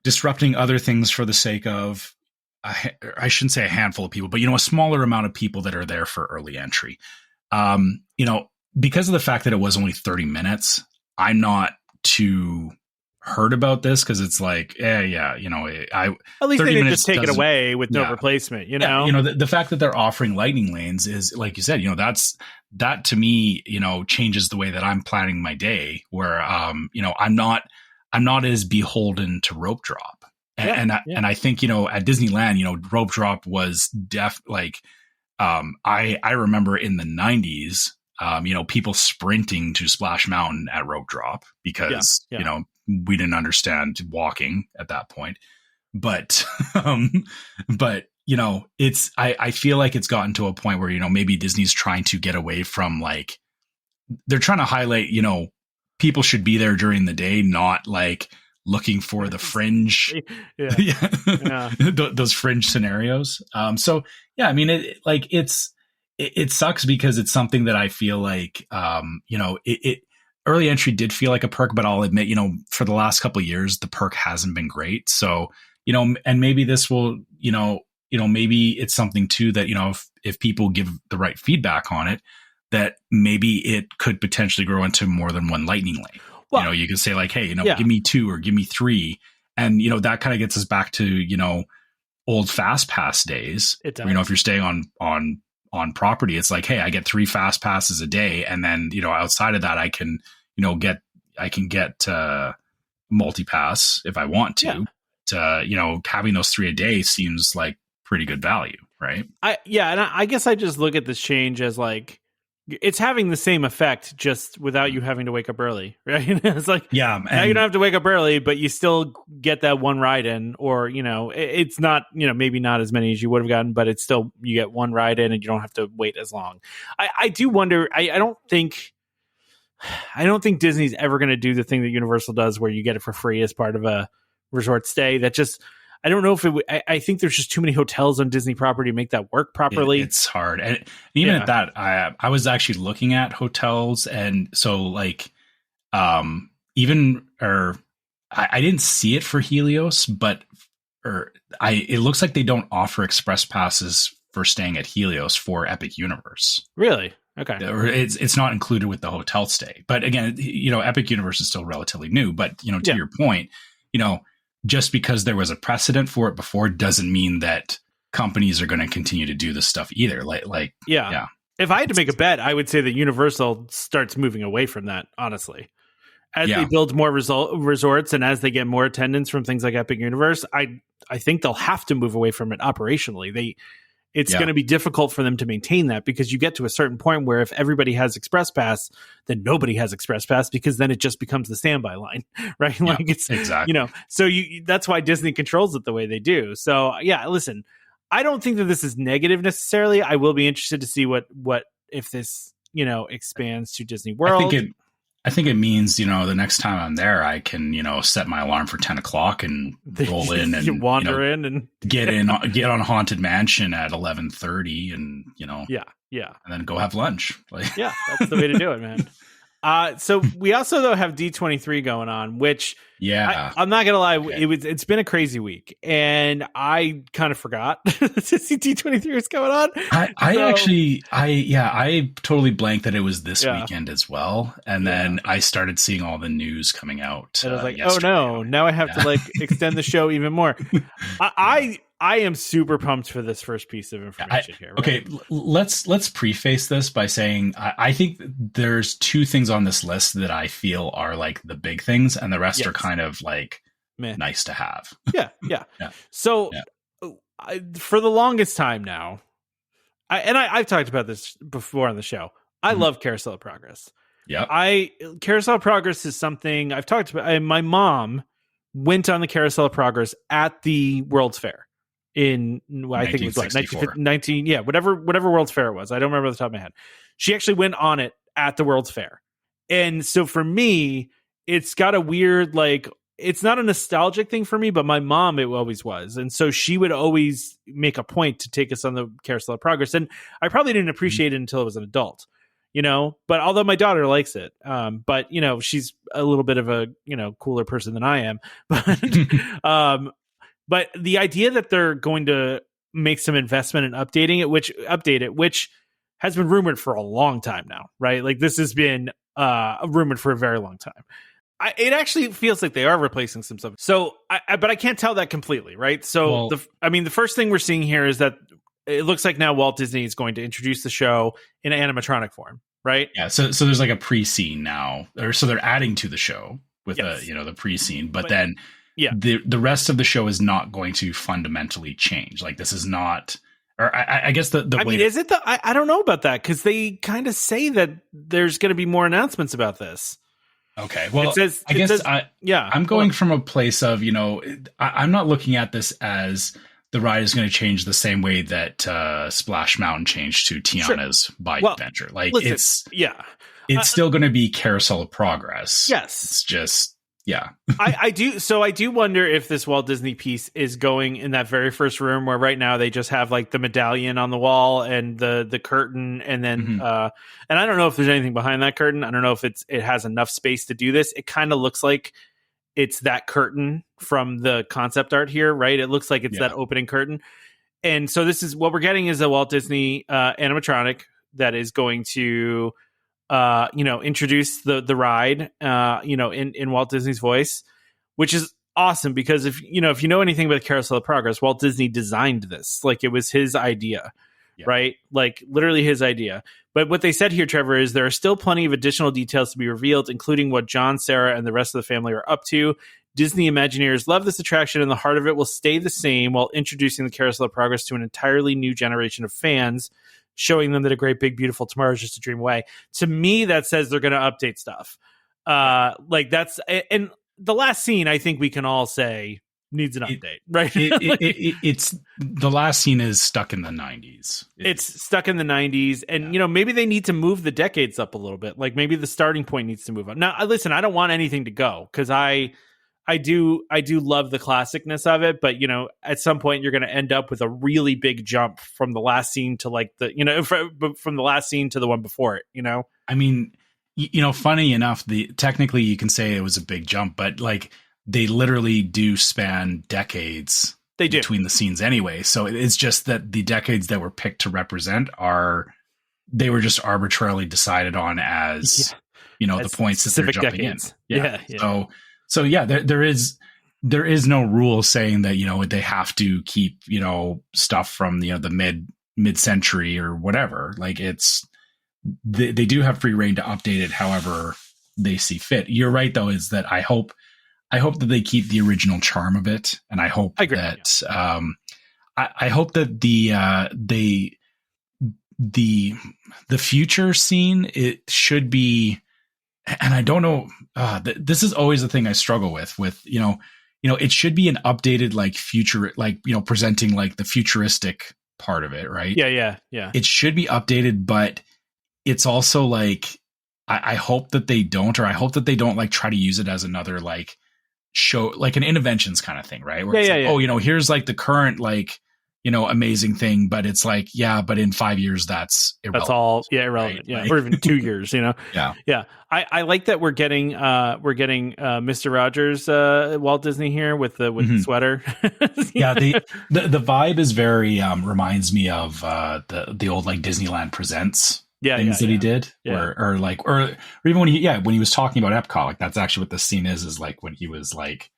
disrupting other things for the sake of I shouldn't say a handful of people, but a smaller amount of people that are there for early entry. Because of the fact that it was only 30 minutes, I'm not too hurt about this because it's like, at least they didn't just take it away with no replacement. The fact that they're offering lightning lanes is, like you said, that to me, changes the way that I'm planning my day. Where I'm not as beholden to rope drop, and I think at Disneyland, rope drop was I remember in the 90s. People sprinting to Splash Mountain at rope drop because, we didn't understand walking at that point. But, I feel like it's gotten to a point where, maybe Disney's trying to get away from they're trying to highlight, people should be there during the day, not looking for the fringe, those fringe scenarios. It sucks because it's something that I feel like, early entry did feel like a perk, but I'll admit, for the last couple of years, the perk hasn't been great. So, and maybe this will, maybe it's something too that, if people give the right feedback on it, that maybe it could potentially grow into more than one lightning lane. Well, you can say hey, give me 2 or give me 3. And, that kind of gets us back to, old fast pass days. If you're staying on property, it's like, hey, I get 3 fast passes a day. And then, outside of that, I can get multi-pass if I want to, having those 3 a day seems like pretty good value. Right. And I guess I just look at this change as it's having the same effect just without you having to wake up early. Right. It's now you don't have to wake up early, but you still get that one ride in, or, it's not, maybe not as many as you would have gotten, but it's still, you get one ride in and you don't have to wait as long. I do wonder, I don't think Disney's ever going to do the thing that Universal does where you get it for free as part of a resort stay. That just, I don't know if it would, I think there's just too many hotels on Disney property to make that work properly. It's hard. And even at that, I was actually looking at hotels. And so I didn't see it for Helios, but it looks like they don't offer express passes for staying at Helios for Epic Universe. Really? Okay. Or it's not included with the hotel stay. But again, Epic Universe is still relatively new, but to your point, just because there was a precedent for it before doesn't mean that companies are going to continue to do this stuff either. If I had to make a bet, I would say that Universal starts moving away from that, honestly. As they build more resorts and as they get more attendance from things like Epic Universe, I think they'll have to move away from it operationally. It's going to be difficult for them to maintain that because you get to a certain point where if everybody has Express Pass, then nobody has Express Pass because then it just becomes the standby line, right? It's exactly, so that's why Disney controls it the way they do. So listen, I don't think that this is negative necessarily. I will be interested to see what if this, expands to Disney World. I think it means, the next time I'm there, I can, set my alarm for 10 o'clock and roll in and you wander in and get on Haunted Mansion at 11:30 and, and then go have lunch. That's the way to do it, man. So we also though have D23 going on, which I'm not gonna lie, it's been a crazy week, and I kind of forgot to see D23 was going on. I totally blanked that it was this weekend as well, and then I started seeing all the news coming out. And I was like, oh no, now I have to extend the show even more. I am super pumped for this first piece of information here. Right? Okay, let's preface this by saying I think there's 2 things on this list that I feel are the big things, and the rest are kind of nice to have. Yeah. So for the longest time now, I've talked about this before on the show. I love Carousel of Progress. Yeah. Carousel of Progress is something I've talked about. My mom went on the Carousel of Progress at the World's Fair in, I think it was 19, whatever World's Fair it was. I don't remember off the top of my head. She actually went on it at the World's Fair. And so for me, it's got a weird, like, it's not a nostalgic thing for me, but my mom, it always was. And so she would always make a point to take us on the Carousel of Progress. And I probably didn't appreciate it until I was an adult, but although my daughter likes it, but she's a little bit of a, cooler person than I am, but the idea that they're going to make some investment in update it, which has been rumored for a long time now, right? Like this has been rumored for a very long time. It actually feels like they are replacing some stuff. So, but I can't tell that completely, right? So, the first thing we're seeing here is that it looks like now Walt Disney is going to introduce the show in animatronic form, right? Yeah. So there's like a pre-scene now, or so they're adding to the show with the pre-scene, but then the rest of the show is not going to fundamentally change. Like this is not. Or I guess the way. Is it I don't know about that because they kind of say that there's going to be more announcements about this. Okay, well, I'm going from a place of I'm not looking at this as the ride is going to change the same way that Splash Mountain changed to Tiana's bike adventure. Like it's still going to be Carousel of Progress. Yes, it's just. Yeah, I do wonder if this Walt Disney piece is going in that very first room where right now they just have like the medallion on the wall and the curtain, and then and I don't know if there's anything behind that curtain. I don't know if it has enough space to do this. It kind of looks like it's that curtain from the concept art here, right? It looks like it's that opening curtain, and so this is what we're getting is a Walt Disney animatronic that is going to. Introduce the ride, in Walt Disney's voice, which is awesome because if you know anything about Carousel of Progress, Walt Disney designed this. Like it was his idea, right? Like literally his idea. But what they said here, Trevor, is there are still plenty of additional details to be revealed, including what John, Sarah, and the rest of the family are up to. Disney Imagineers love this attraction, and the heart of it will stay the same while introducing the Carousel of Progress to an entirely new generation of fans, showing them that a great big beautiful tomorrow is just a dream away. To me, that says they're going to update stuff. Like that's, and the last scene, I think we can all say needs an update, right? It's the last scene is stuck in the 90s. It's stuck in the 90s, and maybe they need to move the decades up a little bit. Like maybe the starting point needs to move up. Now, listen, I don't want anything to go because I do love the classicness of it, but at some point you're going to end up with a really big jump from the last scene to like from the last scene to the one before it. I mean, funny enough, technically you can say it was a big jump, but like they literally do span decades. They do between the scenes anyway. So it's just that the decades that were picked to represent they were just arbitrarily decided on as the points that they're jumping decades. In. Yeah. So yeah, there is no rule saying that they have to keep stuff from the mid-century or whatever. Like they do have free reign to update it however they see fit. You're right though, is that I hope that they keep the original charm of it, and I hope that I hope that the future scene, it should be. And I don't know. This is always the thing I struggle with. It should be an updated, like future, like presenting like the futuristic part of it, right? Yeah. It should be updated, but it's also like I hope that they don't, or I hope that they don't like try to use it as another like show, like an Interventions kind of thing, right? Where oh, here's like the current like amazing thing, but it's like, but in 5 years, that's irrelevant. That's all, irrelevant. Right? Yeah. Like, or even 2 years, Yeah. I like that we're getting Mr. Rogers, Walt Disney here with the sweater. Yeah. The vibe is very, reminds me of, the old like Disneyland Presents things that he did or even when he was talking about Epcot, like that's actually what the scene is like when he was like,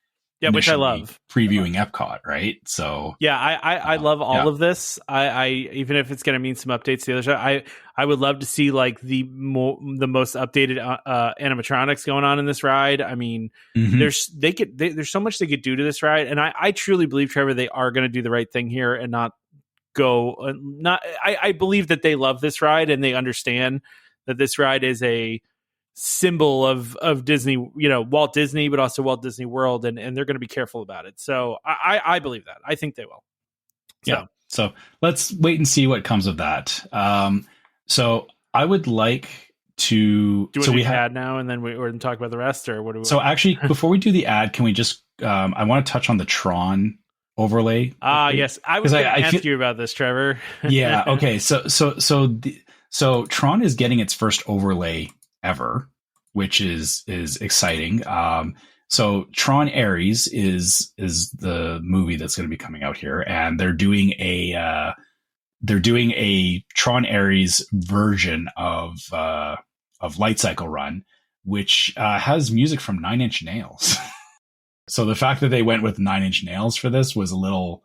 which I love previewing Epcot, right? So I love all of this. I even if it's going to mean some updates to the other show, I would love to see like the most updated animatronics going on in this ride. I mean, there's so much they could do to this ride, and I truly believe, Trevor, they are going to do the right thing here and not go. I believe that they love this ride and they understand that this ride is a symbol of Disney, you know, Walt Disney, but also Walt Disney World, and they're going to be careful about it. So I believe that. I think they will. So. Yeah. So let's wait and see what comes of that. So I would like to. Do we ad now, and then we're going to talk about the rest, or what do we? So actually, before we do the ad, can we just? I want to touch on the Tron overlay. Yes, I was going to ask you about this, Trevor. Yeah. Okay. So Tron is getting its first overlay ever, which is exciting. So Tron Ares is the movie that's going to be coming out here, and they're doing a Tron Ares version of Light Cycle Run, which has music from Nine Inch Nails. So the fact that they went with 9 Inch Nails for this was a little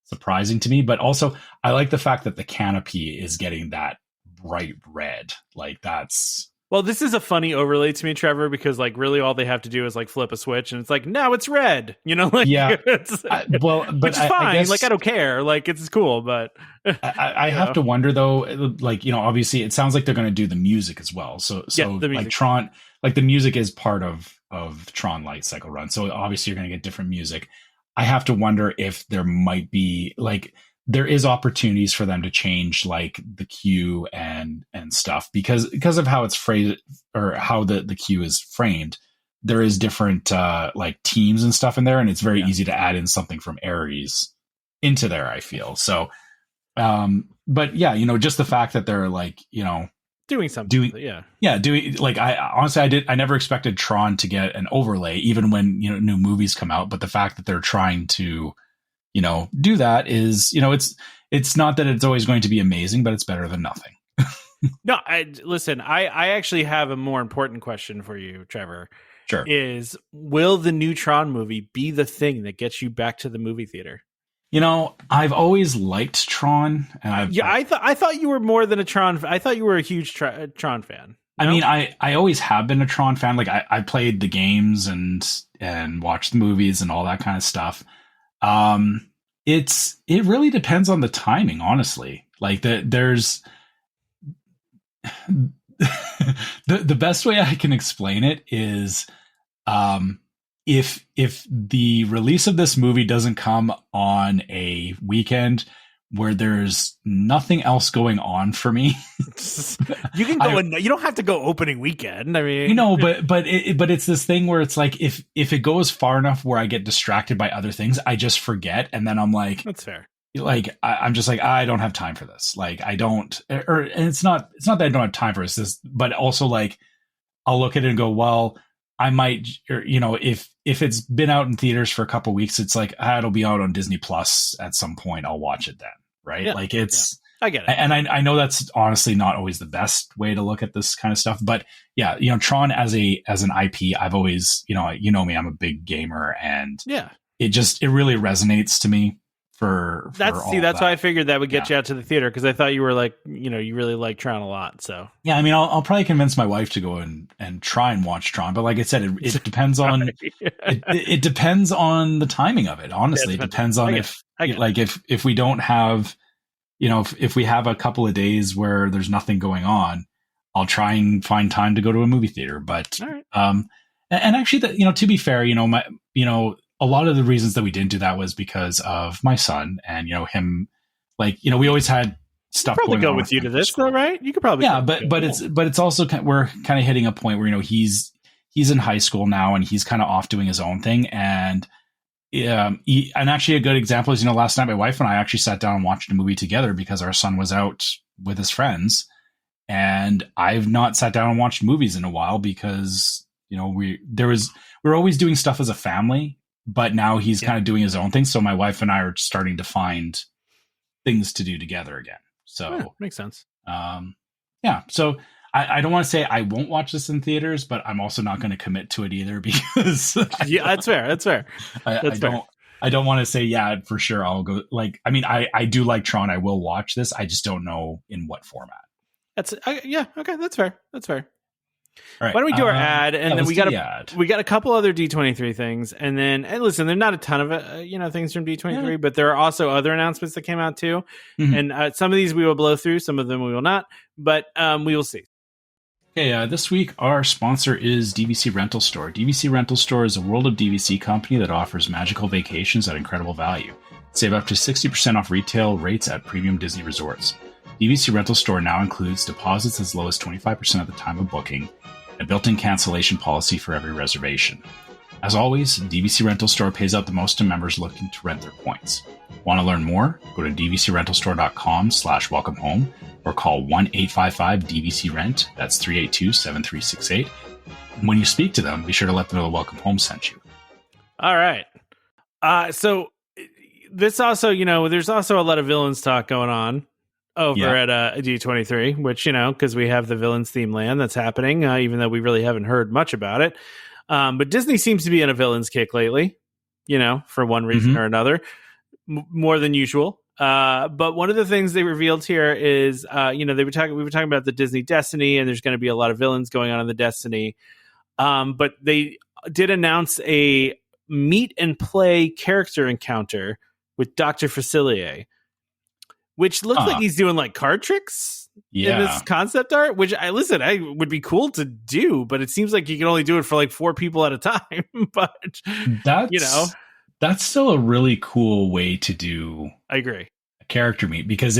surprising to me, but also I like the fact that the canopy is getting that bright red. Like that's. Well, this is a funny overlay to me, Trevor, because like really all they have to do is like flip a switch and it's like, now it's red, you know, like, yeah, but which is fine. I guess, like, I don't care. Like it's cool, but I have to wonder though, like, you know, obviously it sounds like they're going to do the music as well. So like Tron, like the music is part of Tron Light Cycle Run. So obviously you're going to get different music. I have to wonder if there might be like, there is opportunities for them to change like the queue and stuff because of how it's phrased or how the queue is framed. There is different like teams and stuff in there, and it's very easy to add in something from Ares into there, I feel. So but yeah, you know, just the fact that they're like, you know, doing something doing like I never expected Tron to get an overlay even when, you know, new movies come out, but the fact that they're trying to, you know, do that is, you know, it's not that it's always going to be amazing, but it's better than nothing. No, listen, I actually have a more important question for you, Trevor. Sure. Is will the new Tron movie be the thing that gets you back to the movie theater? You know, I've always liked Tron, and I thought you were more than a Tron. I thought you were a huge Tron fan. I mean, I always have been a Tron fan. Like I played the games and watched the movies and all that kind of stuff. It really depends on the timing, honestly. Like there's the best way I can explain it is, if the release of this movie doesn't come on a weekend where there's nothing else going on for me, you can go. You don't have to go opening weekend. I mean, you know, but it's this thing where it's like if it goes far enough where I get distracted by other things, I just forget, and then I'm like, that's fair. Like I'm just like, I don't have time for this. Like I don't, and it's not that I don't have time for this, but also like I'll look at it and go, well, I might, or, you know, if it's been out in theaters for a couple of weeks, it's like it'll be out on Disney Plus at some point. I'll watch it then. Right. Yeah, like it's, I get it. And I know that's honestly not always the best way to look at this kind of stuff, but yeah, you know, Tron as an IP, I've always, you know me, I'm a big gamer, and it really resonates to me that's why I figured that would get you out to the theater. Cause I thought you were like, you know, you really like Tron a lot. So yeah, I mean, I'll probably convince my wife to go and try and watch Tron, but like I said, it depends on, it depends on the timing of it. Honestly, it depends on if we don't have, you know, if we have a couple of days where there's nothing going on, I'll try and find time to go to a movie theater. But, and actually, you know, to be fair, you know, a lot of the reasons that we didn't do that was because of my son and, you know, him, like, you know, we always had stuff probably going go on with you to this though, right? You could probably, but it's also, we're kind of hitting a point where, you know, he's in high school now and he's kind of off doing his own thing. And, and actually a good example is, you know, last night my wife and I actually sat down and watched a movie together because our son was out with his friends, and I've not sat down and watched movies in a while because, you know, we're always doing stuff as a family. But now he's kind of doing his own thing. So my wife and I are starting to find things to do together again. So makes sense. So I don't want to say I won't watch this in theaters, but I'm also not going to commit to it either because that's fair. That's fair. I don't want to say, yeah, for sure I'll go. Like, I mean, I do like Tron. I will watch this. I just don't know in what format. Okay. That's fair. That's fair. All right. Why don't we do our ad, and then we got a couple other D23 things, and listen, there's not a ton of things from D23, but there are also other announcements that came out too, and some of these we will blow through, some of them we will not, but we will see. Okay, this week our sponsor is DVC Rental Store. DVC Rental Store is a World of DVC company that offers magical vacations at incredible value. Save up to 60% off retail rates at premium Disney resorts. DVC Rental Store now includes deposits as low as 25% at the time of booking, and a built-in cancellation policy for every reservation. As always, DVC Rental Store pays out the most to members looking to rent their points. Want to learn more? Go to dvcrentalstore.com/welcome home or call 1-855-DVC-RENT. That's 382-7368. When you speak to them, be sure to let them know Welcome Home sent you. All right. So this also, there's also a lot of villains talk going on over at D23, which, because we have the villains theme land that's happening, even though we really haven't heard much about it. But Disney seems to be in a villains kick lately, for one reason or another, more than usual. But one of the things they revealed here is, we were talking about the Disney Destiny, and there's going to be a lot of villains going on in the Destiny. But they did announce a meet and play character encounter with Dr. Facilier, which looks like he's doing like card tricks in this concept art, which I would be cool to do, but it seems like you can only do it for like 4 people at a time. But that's still a really cool way to do. I agree. A character meet, because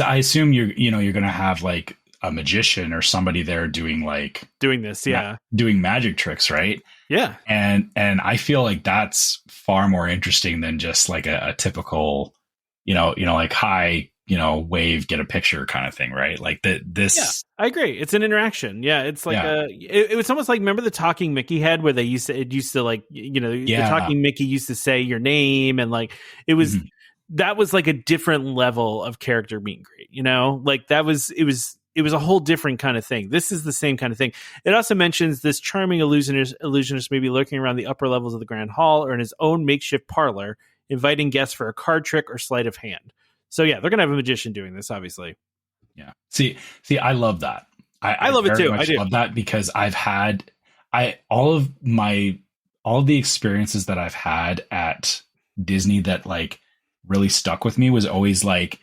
I assume you're going to have like a magician or somebody there doing this, doing magic tricks, right? Yeah. And I feel like that's far more interesting than just like a typical, like hi, wave, get a picture kind of thing, right? Like this. Yeah, I agree. It's an interaction. Yeah, it's like it was almost like, remember the talking Mickey head where the talking Mickey used to say your name, and like it was that was like a different level of character meet and greet. Like it was a whole different kind of thing. This is the same kind of thing. It also mentions this charming illusionist may be lurking around the upper levels of the Grand Hall or in his own makeshift parlor, inviting guests for a card trick or sleight of hand. So yeah, they're gonna have a magician doing this, obviously. Yeah. See, I love that. I love it too. I do love that because I've had all of the experiences that I've had at Disney that like really stuck with me was always like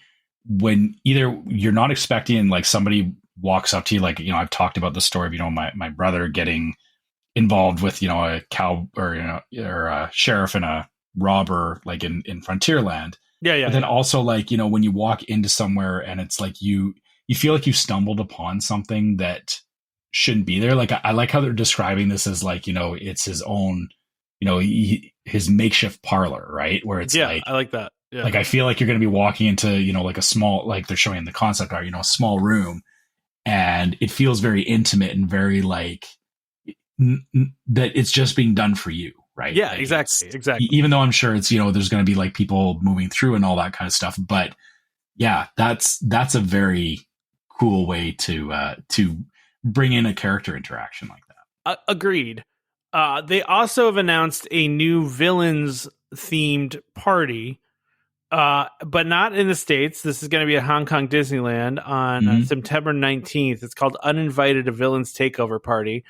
when either you're not expecting and like somebody walks up to you, like, I've talked about the story of, my brother getting involved with, a cow or a sheriff and a robber, like in Frontierland. Yeah. But then also like, when you walk into somewhere and it's like you feel like you stumbled upon something that shouldn't be there. Like I like how they're describing this as like, it's his own, his makeshift parlor, right? Where it's like, I like that. Yeah. Like I feel like you're going to be walking into, like a small, like they're showing the concept art, a small room, and it feels very intimate and very like that it's just being done for you. Right. Yeah, like exactly. Even though I'm sure it's, there's going to be like people moving through and all that kind of stuff. But yeah, that's a very cool way to bring in a character interaction like that. Agreed. They also have announced a new villains themed party, but not in the States. This is going to be at Hong Kong Disneyland on September 19th. It's called Uninvited, a Villains Takeover Party.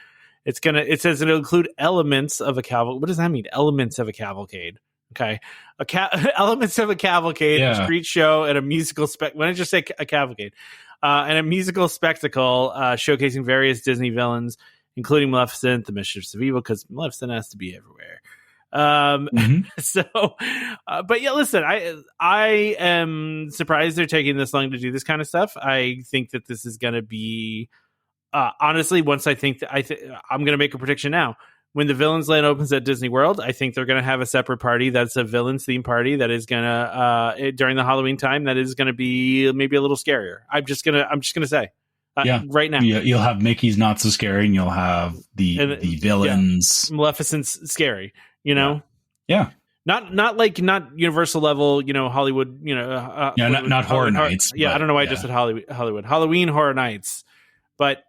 It says it'll include elements of a cavalcade. What does that mean? Elements of a cavalcade. Okay. Elements of a cavalcade, a street show, and a musical when I just say a cavalcade, and a musical spectacle, showcasing various Disney villains, including Maleficent, the Mistress of Evil, because Maleficent has to be everywhere. But yeah, listen, I am surprised they're taking this long to do this kind of stuff. I think that this is going to be, honestly, once I'm going to make a prediction now. When the Villains Land opens at Disney World, I think they're going to have a separate party that's a villains theme party that is going to during the Halloween time that is going to be maybe a little scarier. I'm just gonna say right now. You'll have Mickey's not so scary, and you'll have the villains. Yeah. Maleficent's scary, Yeah. Not Universal level, Hollywood, not Horror Nights. I don't know why I just said Hollywood. Halloween Horror Nights. But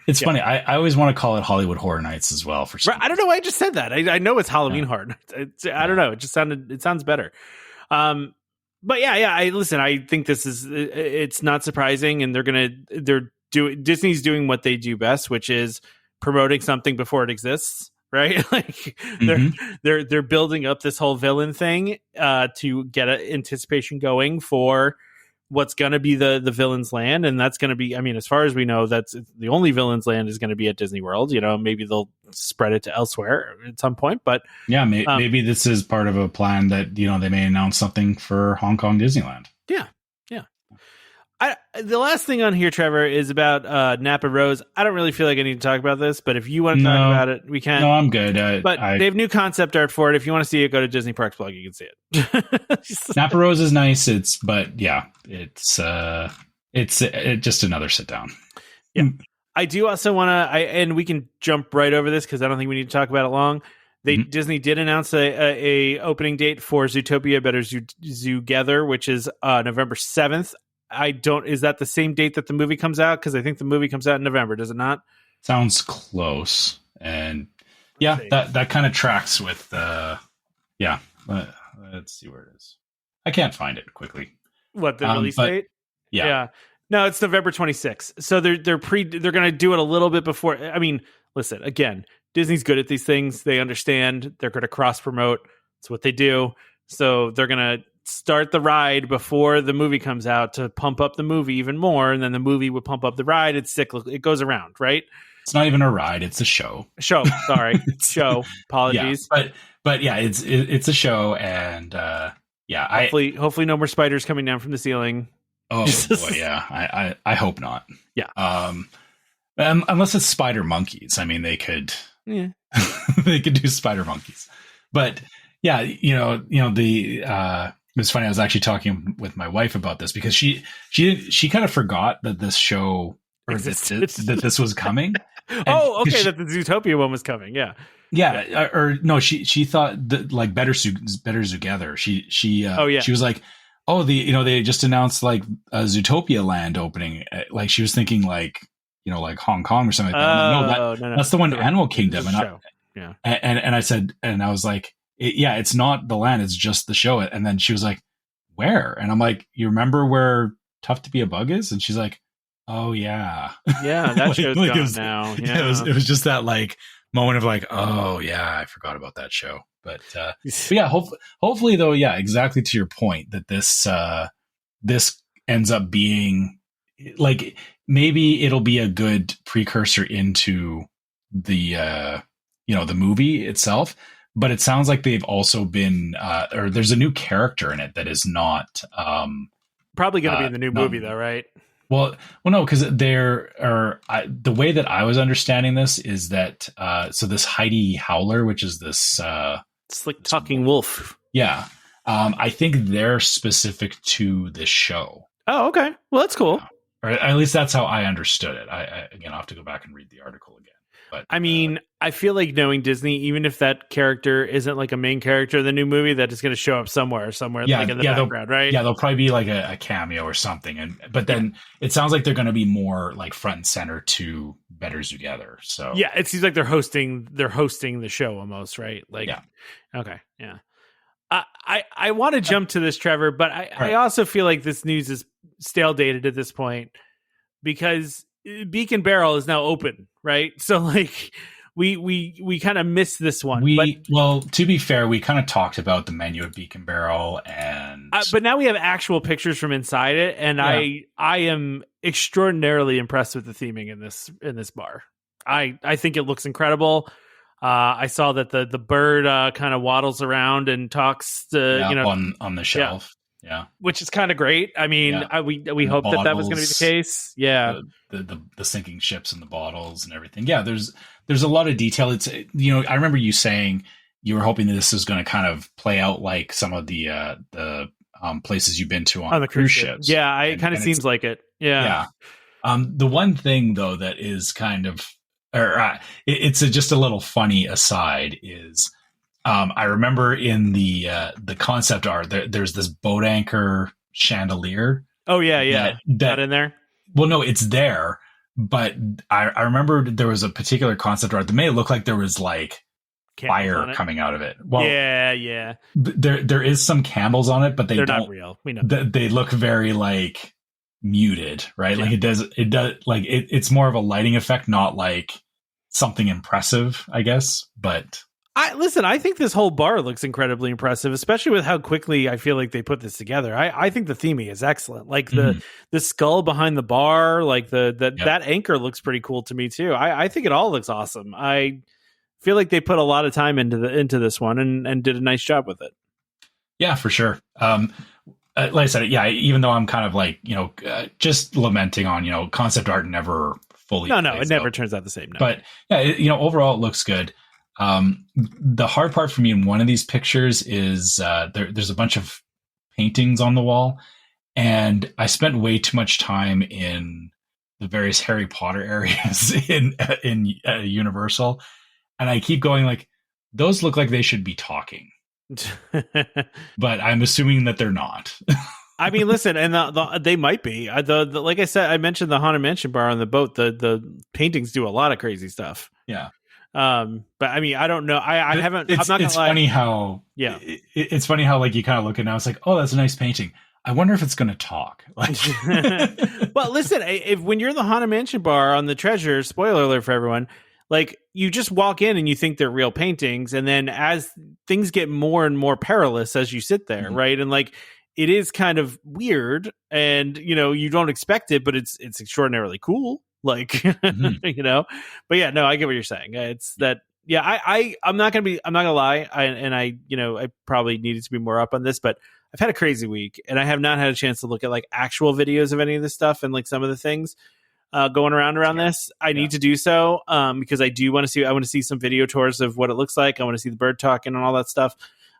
it's funny. I always want to call it Hollywood Horror Nights as well. For some I don't know why I just said that. I know it's Halloween Horror Nights. I don't know. It sounds better. But I think this is. It's not surprising, and they're Disney's doing what they do best, which is promoting something before it exists. Right, like they're building up this whole villain thing to get an anticipation going for what's going to be the villain's land, and that's going to be, I mean, as far as we know, that's the only villain's land is going to be at Disney World. You know, maybe they'll spread it to elsewhere at some point, but yeah, maybe this is part of a plan that, you know, they may announce something for Hong Kong Disneyland. Yeah. The last thing on here, Trevor, is about Napa Rose. I don't really feel like I need to talk about this, but if you want to talk about it, we can. No, I'm good. But they have new concept art for it. If you want to see it, go to Disney Parks Blog. You can see it. Napa Rose is nice. It's just another sit down. Yeah, I do also want to. And we can jump right over this because I don't think we need to talk about it long. Disney did announce a opening date for Zootopia Better Zoogether, which is November 7th. Is that the same date that the movie comes out? Because I think the movie comes out in November, does it not? Sounds close. And yeah, that kind of tracks with let's see where it is. I can't find it quickly. What, the release date? Yeah. No, it's November 26th. So they're going to do it a little bit before. I mean, listen, again, Disney's good at these things. They understand. They're going to cross promote. It's what they do. So they're going to start the ride before the movie comes out to pump up the movie even more, and then the movie would pump up the ride. It's cyclical. It goes around, right? It's not even a ride; it's a show. Sorry, show. Apologies. Yeah, but yeah, it's a show, and hopefully no more spiders coming down from the ceiling. Oh boy, yeah. I hope not. Yeah. Unless it's spider monkeys. I mean, they could. Yeah. They could do spider monkeys, but yeah, it was funny. I was actually talking with my wife about this because she kind of forgot that this show or that this was coming. That the Zootopia one was coming. Yeah. Or no, she thought that like Better Zoogether. She was like, oh, they just announced like a Zootopia land opening. Like she was thinking like, like Hong Kong or something like that. No, that's the one Animal Kingdom. And I said, and I was like, it's not the land, it's just the show. And then she was like, where? And I'm like, you remember where Tough to Be a Bug is? And she's like, oh yeah. Yeah, that show's gone now. Yeah. It was just that like moment of like, oh yeah, I forgot about that show. But yeah, hopefully though, yeah, exactly to your point that this ends up being like, maybe it'll be a good precursor into the the movie itself. But it sounds like they've also been, or there's a new character in it that is not probably going to be in the new movie, though, right? Well, no, because the way that I was understanding this is that so this Heidi Howler, which is this slick talking wolf, yeah, I think they're specific to this show. Oh, okay, well that's cool. Or at least that's how I understood it. I'll have to go back and read the article again. But I mean, I feel like knowing Disney, even if that character isn't like a main character in the new movie, that is going to show up somewhere like in the background, right? Yeah, they'll probably be like a cameo or something. But then it sounds like they're going to be more like front and center to Better Zoogether. So yeah, it seems like they're hosting the show almost, right? Like, yeah. Okay, yeah. I want to jump to this, Trevor, but I also feel like this news is stale dated at this point because Beacon Barrel is now open, right? So like we kind of missed this one. Well, to be fair, we kind of talked about the menu at Beacon Barrel, and but now we have actual pictures from inside it, and yeah. I am extraordinarily impressed with the theming in this bar. I think it looks incredible. I saw that the bird kind of waddles around and talks to on the shelf. Yeah, which is kind of great. I mean, we hope that was going to be the case. Yeah, the sinking ships and the bottles and everything. Yeah, there's a lot of detail. It's I remember you saying you were hoping that this was going to kind of play out like some of the places you've been to on the cruise ships. Yeah, it kind of seems like it. Yeah. The one thing though that is kind of, it's just a little funny aside is. I remember in the concept art, there's this boat anchor chandelier. Oh yeah, that in there. Well, no, it's there, but I remember there was a particular concept art that made it look like there was like fire coming out of it. Well, yeah. There is some candles on it, but they're not real. We know they look very like muted, right? Like it does like it's more of a lighting effect, not like something impressive, I guess. But I think this whole bar looks incredibly impressive, especially with how quickly I feel like they put this together. I think the theming is excellent. Like the skull behind the bar, like that anchor looks pretty cool to me too. I think it all looks awesome. I feel like they put a lot of time into this one and did a nice job with it. Yeah, for sure. Like I said, yeah, even though I'm kind of like, just lamenting on, concept art never fully. No, it never turns out the same. No. But yeah, overall it looks good. The hard part for me in one of these pictures is there's a bunch of paintings on the wall, and I spent way too much time in the various Harry Potter areas in Universal, and I keep going like, those look like they should be talking. But I'm assuming that they're not. I mean, listen, and they might be. Like I said, I mentioned the Haunted Mansion bar on the boat. The paintings do a lot of crazy stuff. Yeah. But I mean, I don't know. I haven't. I'm not gonna it's lie. Funny how. Yeah. It's funny how like you kind of look at it now. It's like, oh, that's a nice painting. I wonder if it's going to talk. Like, well, listen. When you're in the Haunted Mansion bar on the Treasure, spoiler alert for everyone. Like, you just walk in and you think they're real paintings, and then as things get more and more perilous as you sit there, right? And like, it is kind of weird, and you don't expect it, but it's extraordinarily cool. Like, but yeah, no, I get what you're saying. It's that, yeah, I'm not gonna lie. I probably needed to be more up on this, but I've had a crazy week, and I have not had a chance to look at like actual videos of any of this stuff and like some of the things going around this. I need to do so because I do want to see. I want to see some video tours of what it looks like. I want to see the bird talking and all that stuff.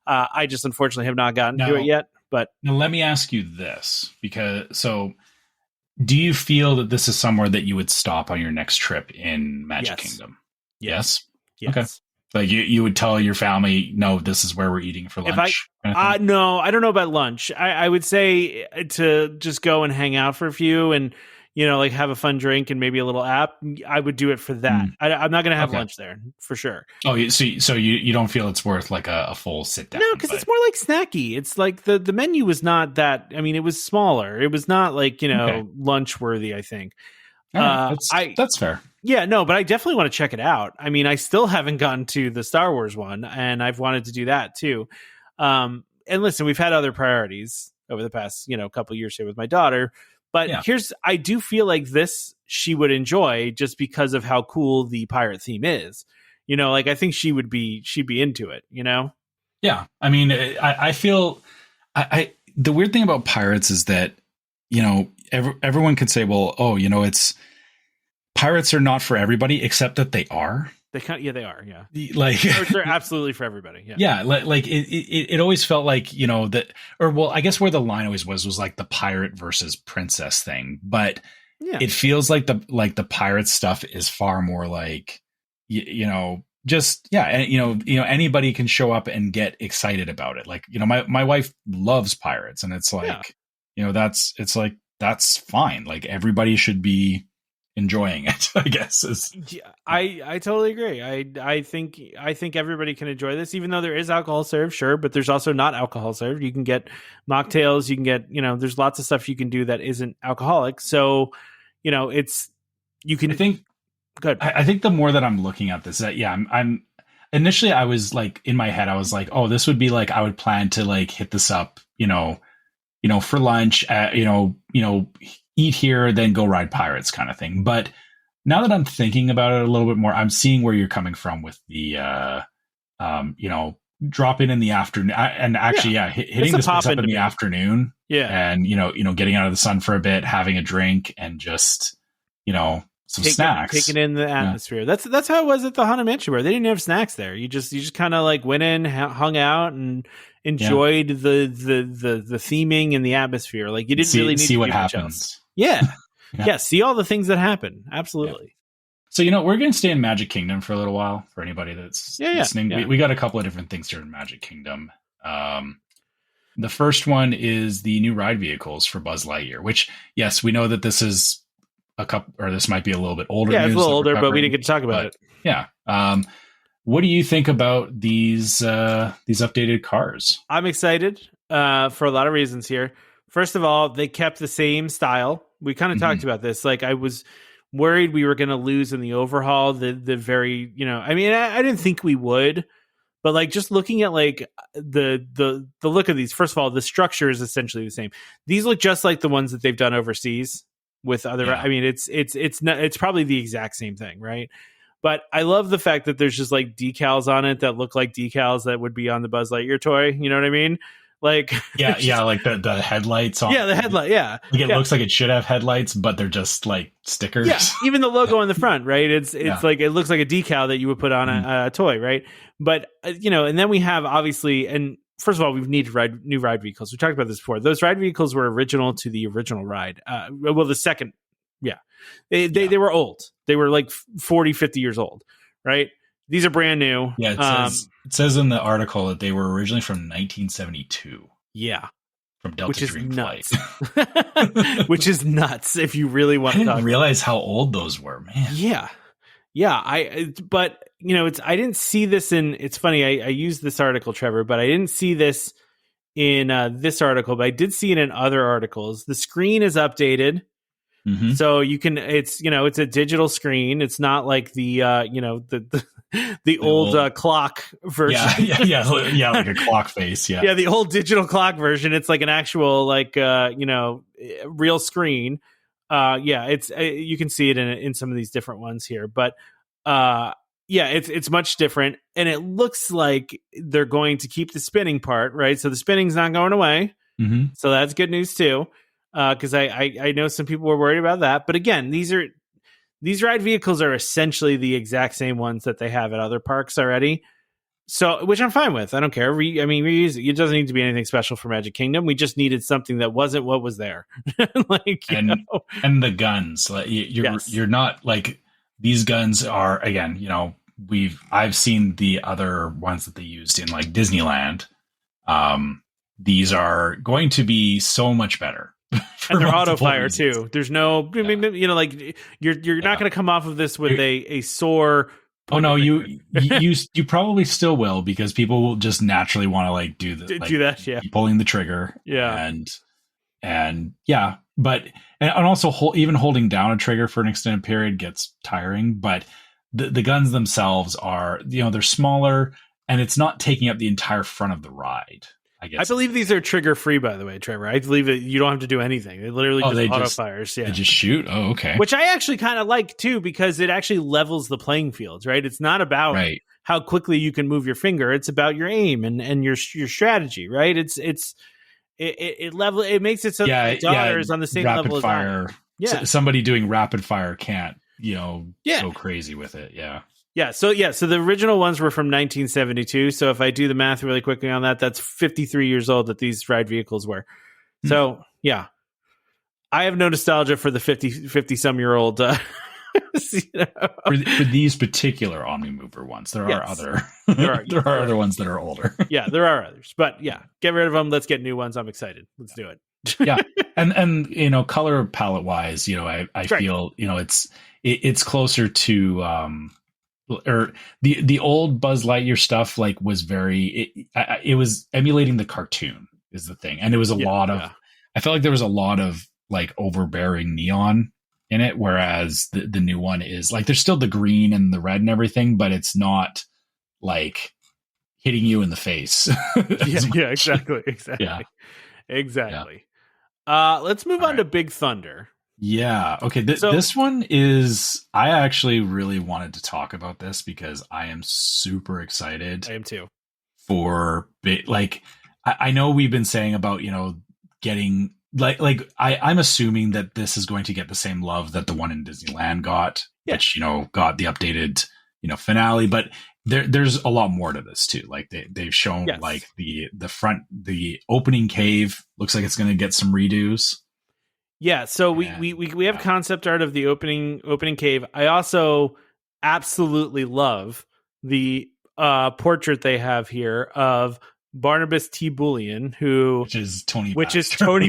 I just unfortunately have not gotten to it yet. But now let me ask you this, do you feel that this is somewhere that you would stop on your next trip in Magic Kingdom? Yes. Okay. Like you would tell your family, no, this is where we're eating for lunch. No, I don't know about lunch. I would say to just go and hang out for a few and like have a fun drink and maybe a little app. I would do it for that. I'm not going to have lunch there for sure. Oh, so you don't feel it's worth like a full sit down? No, because it's more like snacky. It's like the menu was not that. I mean, it was smaller. It was not like lunch worthy, I think. That's fair. Yeah, no, but I definitely want to check it out. I mean, I still haven't gone to the Star Wars one, and I've wanted to do that too. And listen, we've had other priorities over the past couple of years here with my daughter. But I do feel like this she would enjoy just because of how cool the pirate theme is. Like I think she'd be into it, Yeah. I mean, I feel the weird thing about pirates is that, everyone could say, well, it's pirates are not for everybody, except that they are. They are. Yeah. Like they're absolutely for everybody. Yeah. Yeah. Like it always felt like, that, or well, I guess where the line always was like the pirate versus princess thing. But it feels like the pirate stuff is far more like, just, anybody can show up and get excited about it. Like, my wife loves pirates, and it's like, that's fine. Like everybody should be enjoying it, I guess. I totally agree. I think everybody can enjoy this, even though there is alcohol served, sure, but there's also not alcohol served. You can get mocktails, you can get, there's lots of stuff you can do that isn't alcoholic. So, you can think good. I think the more that I'm looking at this, that I'm initially I was like in my head, I was like, oh, this would be like I would plan to like hit this up, for lunch, eat here, then go ride pirates kind of thing. But now that I'm thinking about it a little bit more, I'm seeing where you're coming from with the, drop in the afternoon and actually, hitting this up in the afternoon. Yeah. And, getting out of the sun for a bit, having a drink and just, some snacks. Taking in the atmosphere. Yeah. That's how it was at the Haunted Mansion bar. They didn't have snacks there. You just kind of like went in, hung out and enjoyed the theming and the atmosphere. Like you didn't really need to see what do happens. Much else. Yeah. See all the things that happen. Absolutely. Yeah. So, we're going to stay in Magic Kingdom for a little while for anybody that's listening. Yeah. We got a couple of different things here in Magic Kingdom. The first one is the new ride vehicles for Buzz Lightyear, which, yes, we know that this is this might be a little bit older. Yeah, it's a little older, but we didn't get to talk about it. Yeah. What do you think about these updated cars? I'm excited for a lot of reasons here. First of all, they kept the same style, We kind of talked about this. Like, I was worried we were going to lose in the overhaul. The very, I mean, I didn't think we would, but like just looking at like the look of these. First of all, the structure is essentially the same. These look just like the ones that they've done overseas with other. Yeah. I mean, it's probably the exact same thing, right? But I love the fact that there's just like decals on it that look like decals that would be on the Buzz Lightyear toy. You know what I mean? Like, like the headlights on. Yeah, the headlight. Yeah, like it looks like it should have headlights, but they're just like stickers. Yeah, even the logo on the front, right? It's like it looks like a decal that you would put on a toy, right? But and then we have obviously, and first of all, we've needed new ride vehicles. We talked about this before. Those ride vehicles were original to the original ride. Well, the second. Yeah. They were old. They were like 40, 50 years old, right? These are brand new. Yeah, it says in the article that they were originally from 1972. Yeah. From Delta Dream Flight. Which is nuts if you really want to talk. I didn't realize how old those were, man. Yeah. Yeah, I didn't see this in, it's funny, I used this article, Trevor, but I didn't see this in this article, but I did see it in other articles. The screen is updated. Mm-hmm. So you can, it's a digital screen. It's not like the old clock version. Yeah, like a clock face. Yeah. Yeah. The old digital clock version. It's like an actual, like, real screen. It's, you can see it in some of these different ones here, but, it's much different. And it looks like they're going to keep the spinning part, right? So the spinning's not going away. Mm-hmm. So that's good news too. Because I know some people were worried about that, but again, these ride vehicles are essentially the exact same ones that they have at other parks already. So, which I'm fine with. I don't care. Reuse it. It doesn't need to be anything special for Magic Kingdom. We just needed something that wasn't what was there. And the guns. Like you're not like these guns are again. I've seen the other ones that they used in like Disneyland. These are going to be so much better. And they're auto fire too. There's no, like you're not going to come off of this with a sore. Oh no, you probably still will because people will just naturally want to like do that. Yeah, pulling the trigger. Yeah, but also even holding down a trigger for an extended period gets tiring. But the guns themselves are they're smaller and it's not taking up the entire front of the ride. I believe these are trigger free, by the way, Trevor. I believe that you don't have to do anything. They literally just auto fires. Yeah. They just shoot. Oh, okay. Which I actually kind of like too, because it actually levels the playing fields, right? It's not about how quickly you can move your finger. It's about your aim and your strategy, right? It makes it so that the daughter is on the same level fire. As yeah. Somebody doing rapid fire can't, go crazy with it. Yeah. Yeah, so the original ones were from 1972. So if I do the math really quickly on that, that's 53 years old that these ride vehicles were. So yeah, I have no nostalgia for the 50 some year old. For these particular Omnimover ones, there are other other ones that are older. Yeah, there are others, but yeah, get rid of them. Let's get new ones. I'm excited. Let's do it. Yeah, and color palette wise, I feel it's closer to. Or the old Buzz Lightyear stuff like was it was emulating the cartoon is the thing, and it was a lot of I felt like there was a lot of like overbearing neon in it, whereas the new one is like there's still the green and the red and everything, but it's not like hitting you in the face. Exactly. Let's move on to Big Thunder. Yeah. Okay. This one is, I actually really wanted to talk about this because I am super excited. I am too. I know we've been saying about, getting I'm assuming that this is going to get the same love that the one in Disneyland got, which, got the updated, finale, but there's a lot more to this too. Like they've shown like the opening cave looks like it's going to get some redos. Yeah, so we have concept art of the opening cave. I also absolutely love the portrait they have here of Barnabas T. Bullion, which is Tony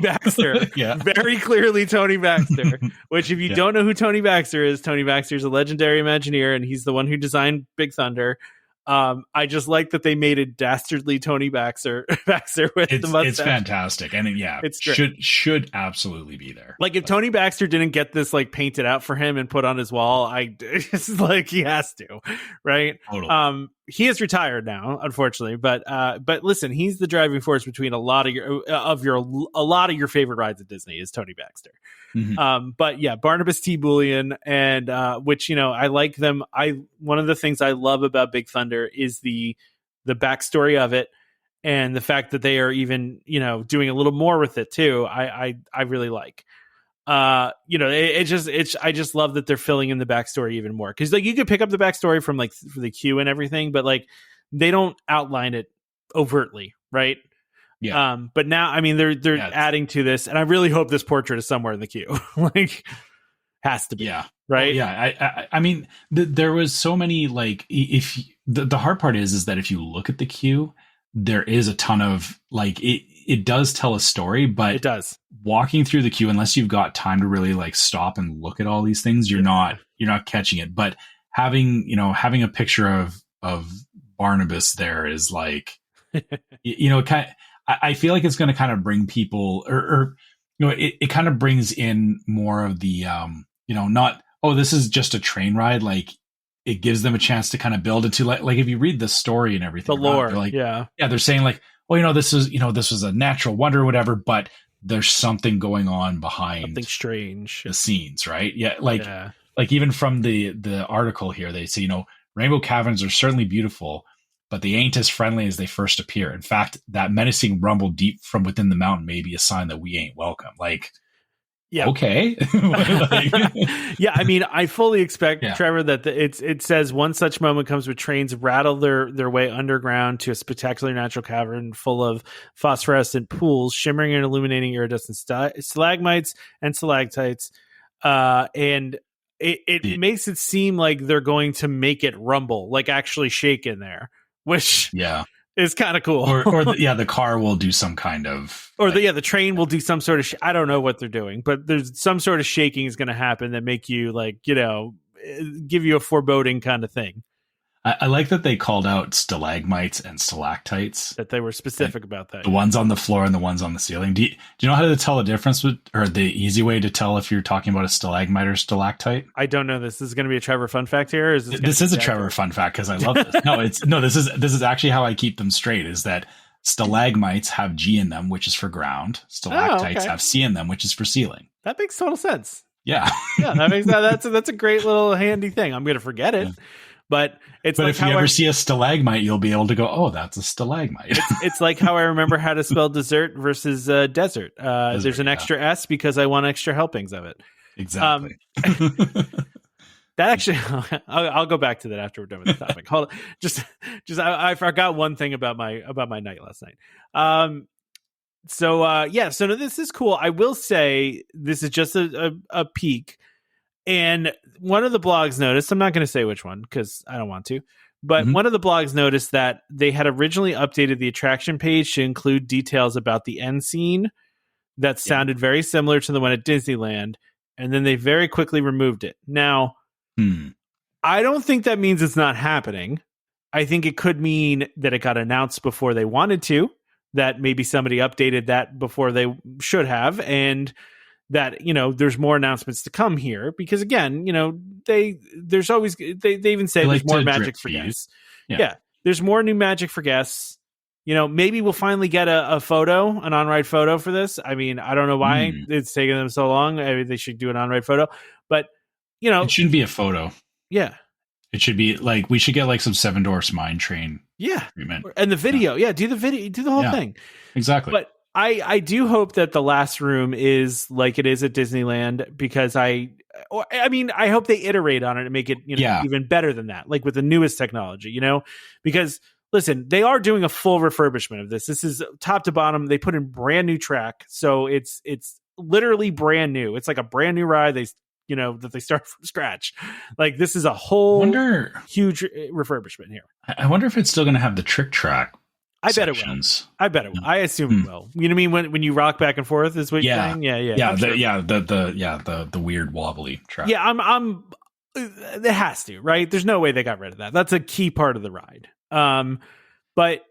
Baxter. Yeah, very clearly Tony Baxter. Which, if you don't know who Tony Baxter is a legendary Imagineer, and he's the one who designed Big Thunder. I just like that they made a dastardly Tony Baxter with the mustache. It's fantastic, and it's should absolutely be there. Like if Tony Baxter didn't get this like painted out for him and put on his wall, it's like he has to, right? Totally. He is retired now, unfortunately, but listen, he's the driving force between a lot of your favorite rides at Disney is Tony Baxter. Mm-hmm. But yeah, Barnabas T. Bullion, and which I like them. One of the things I love about Big Thunder is the backstory of it, and the fact that they are even doing a little more with it too. I really like. I just love that they're filling in the backstory even more, because like you could pick up the backstory from like for the queue and everything, but like they don't outline it overtly, right? Yeah. But now, I mean, they're adding to this, and I really hope this portrait is somewhere in the queue. Like, has to be. Yeah. Right. I mean, there was so many, like, if the hard part is that if you look at the queue, there is a ton of like, it does tell a story, but it does. Walking through the queue, unless you've got time to really like stop and look at all these things, you're not catching it. But having a picture of Barnabas there is like, I feel like it's going to kind of bring people, it kind of brings in more of the, not, oh, this is just a train ride. Like it gives them a chance to kind of build into like if you read the story and everything, the lore, like, yeah, they're saying like, oh, this was a natural wonder or whatever, but there's something going on behind something strange the scenes, right? Yeah, like even from the article here, they say, rainbow caverns are certainly beautiful, but they ain't as friendly as they first appear. In fact, that menacing rumble deep from within the mountain may be a sign that we ain't welcome. Like, yeah, okay. Yeah, I mean, I fully expect, Trevor, that it says one such moment comes with trains rattle their way underground to a spectacular natural cavern full of phosphorescent pools, shimmering and illuminating iridescent stalagmites and stalactites, and it makes it seem like they're going to make it rumble, like actually shake in there. Which is kind of cool. Or the car will do some kind of... Or the train will do some sort of... I don't know what they're doing, but there's some sort of shaking is going to happen that make you like, give you a foreboding kind of thing. I like that they called out stalagmites and stalactites. That they were specific about that. The ones on the floor and the ones on the ceiling. Do you know how to tell the difference or the easy way to tell if you're talking about a stalagmite or stalactite? I don't know. This is going to be a Trevor fun fact here. This is a Trevor fun fact because I love this. This is actually how I keep them straight. Is that stalagmites have G in them, which is for ground. Stalactites have C in them, which is for ceiling. That makes total sense. Yeah, that's a great little handy thing. I'm going to forget it. Yeah. But if you ever see a stalagmite, you'll be able to go, oh, that's a stalagmite. It's like how I remember how to spell dessert versus desert. There's an extra S because I want extra helpings of it. Exactly. That actually, I'll go back to that after we're done with the topic. Hold on. Just I forgot one thing about my night last night. So this is cool. I will say this is just a peek. And one of the blogs noticed, I'm not going to say which one because I don't want to, but one of the blogs noticed that they had originally updated the attraction page to include details about the end scene that sounded very similar to the one at Disneyland. And then they very quickly removed it. Now, I don't think that means it's not happening. I think it could mean that it got announced before they wanted to, that maybe somebody updated that before they should have. And that, there's more announcements to come here because again, they even say there's more magic for guests. Yeah. There's more new magic for guests. Maybe we'll finally get an on-ride photo for this. I mean, I don't know why it's taking them so long. I mean, they should do an on-ride photo, but it shouldn't be a photo. Yeah. It should be like, we should get like some Seven Dwarfs Mine Train. Treatment. And the video. Yeah. Do the video, do the whole thing. Exactly. But I do hope that the last room is like it is at Disneyland because I hope they iterate on it and make it even better than that, like with the newest technology, because listen, they are doing a full refurbishment of this. This is top to bottom. They put in brand new track, so it's literally brand new. It's like a brand new ride. That they start from scratch. Like this is a whole huge refurbishment here. I wonder if it's still going to have the trick track. I bet it will. I assume it will. You know what I mean? When you rock back and forth is what you're saying? Yeah. The weird wobbly track. Yeah, it has to, right? There's no way they got rid of that. That's a key part of the ride. But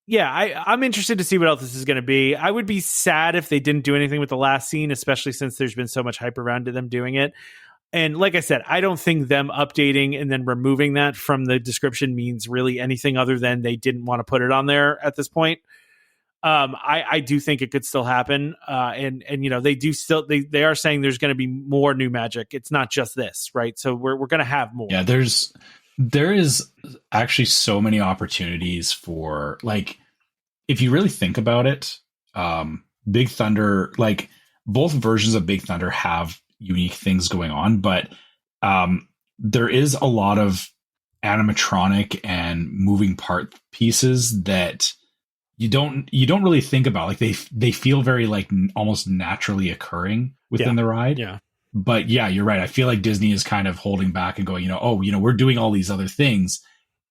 yeah, I'm interested to see what else this is going to be. I would be sad if they didn't do anything with the last scene, especially since there's been so much hype around them doing it. And like I said, I don't think them updating and then removing that from the description means really anything other than they didn't want to put it on there at this point. I do think it could still happen. And they are saying there's going to be more new magic. It's not just this, right? So we're going to have more. Yeah, there is actually so many opportunities for, like, if you really think about it, Big Thunder, like both versions of Big Thunder have unique things going on, but there is a lot of animatronic and moving part pieces that you don't really think about. Like they feel very like almost naturally occurring within the ride. Yeah. But yeah, you're right. I feel like Disney is kind of holding back and going, we're doing all these other things.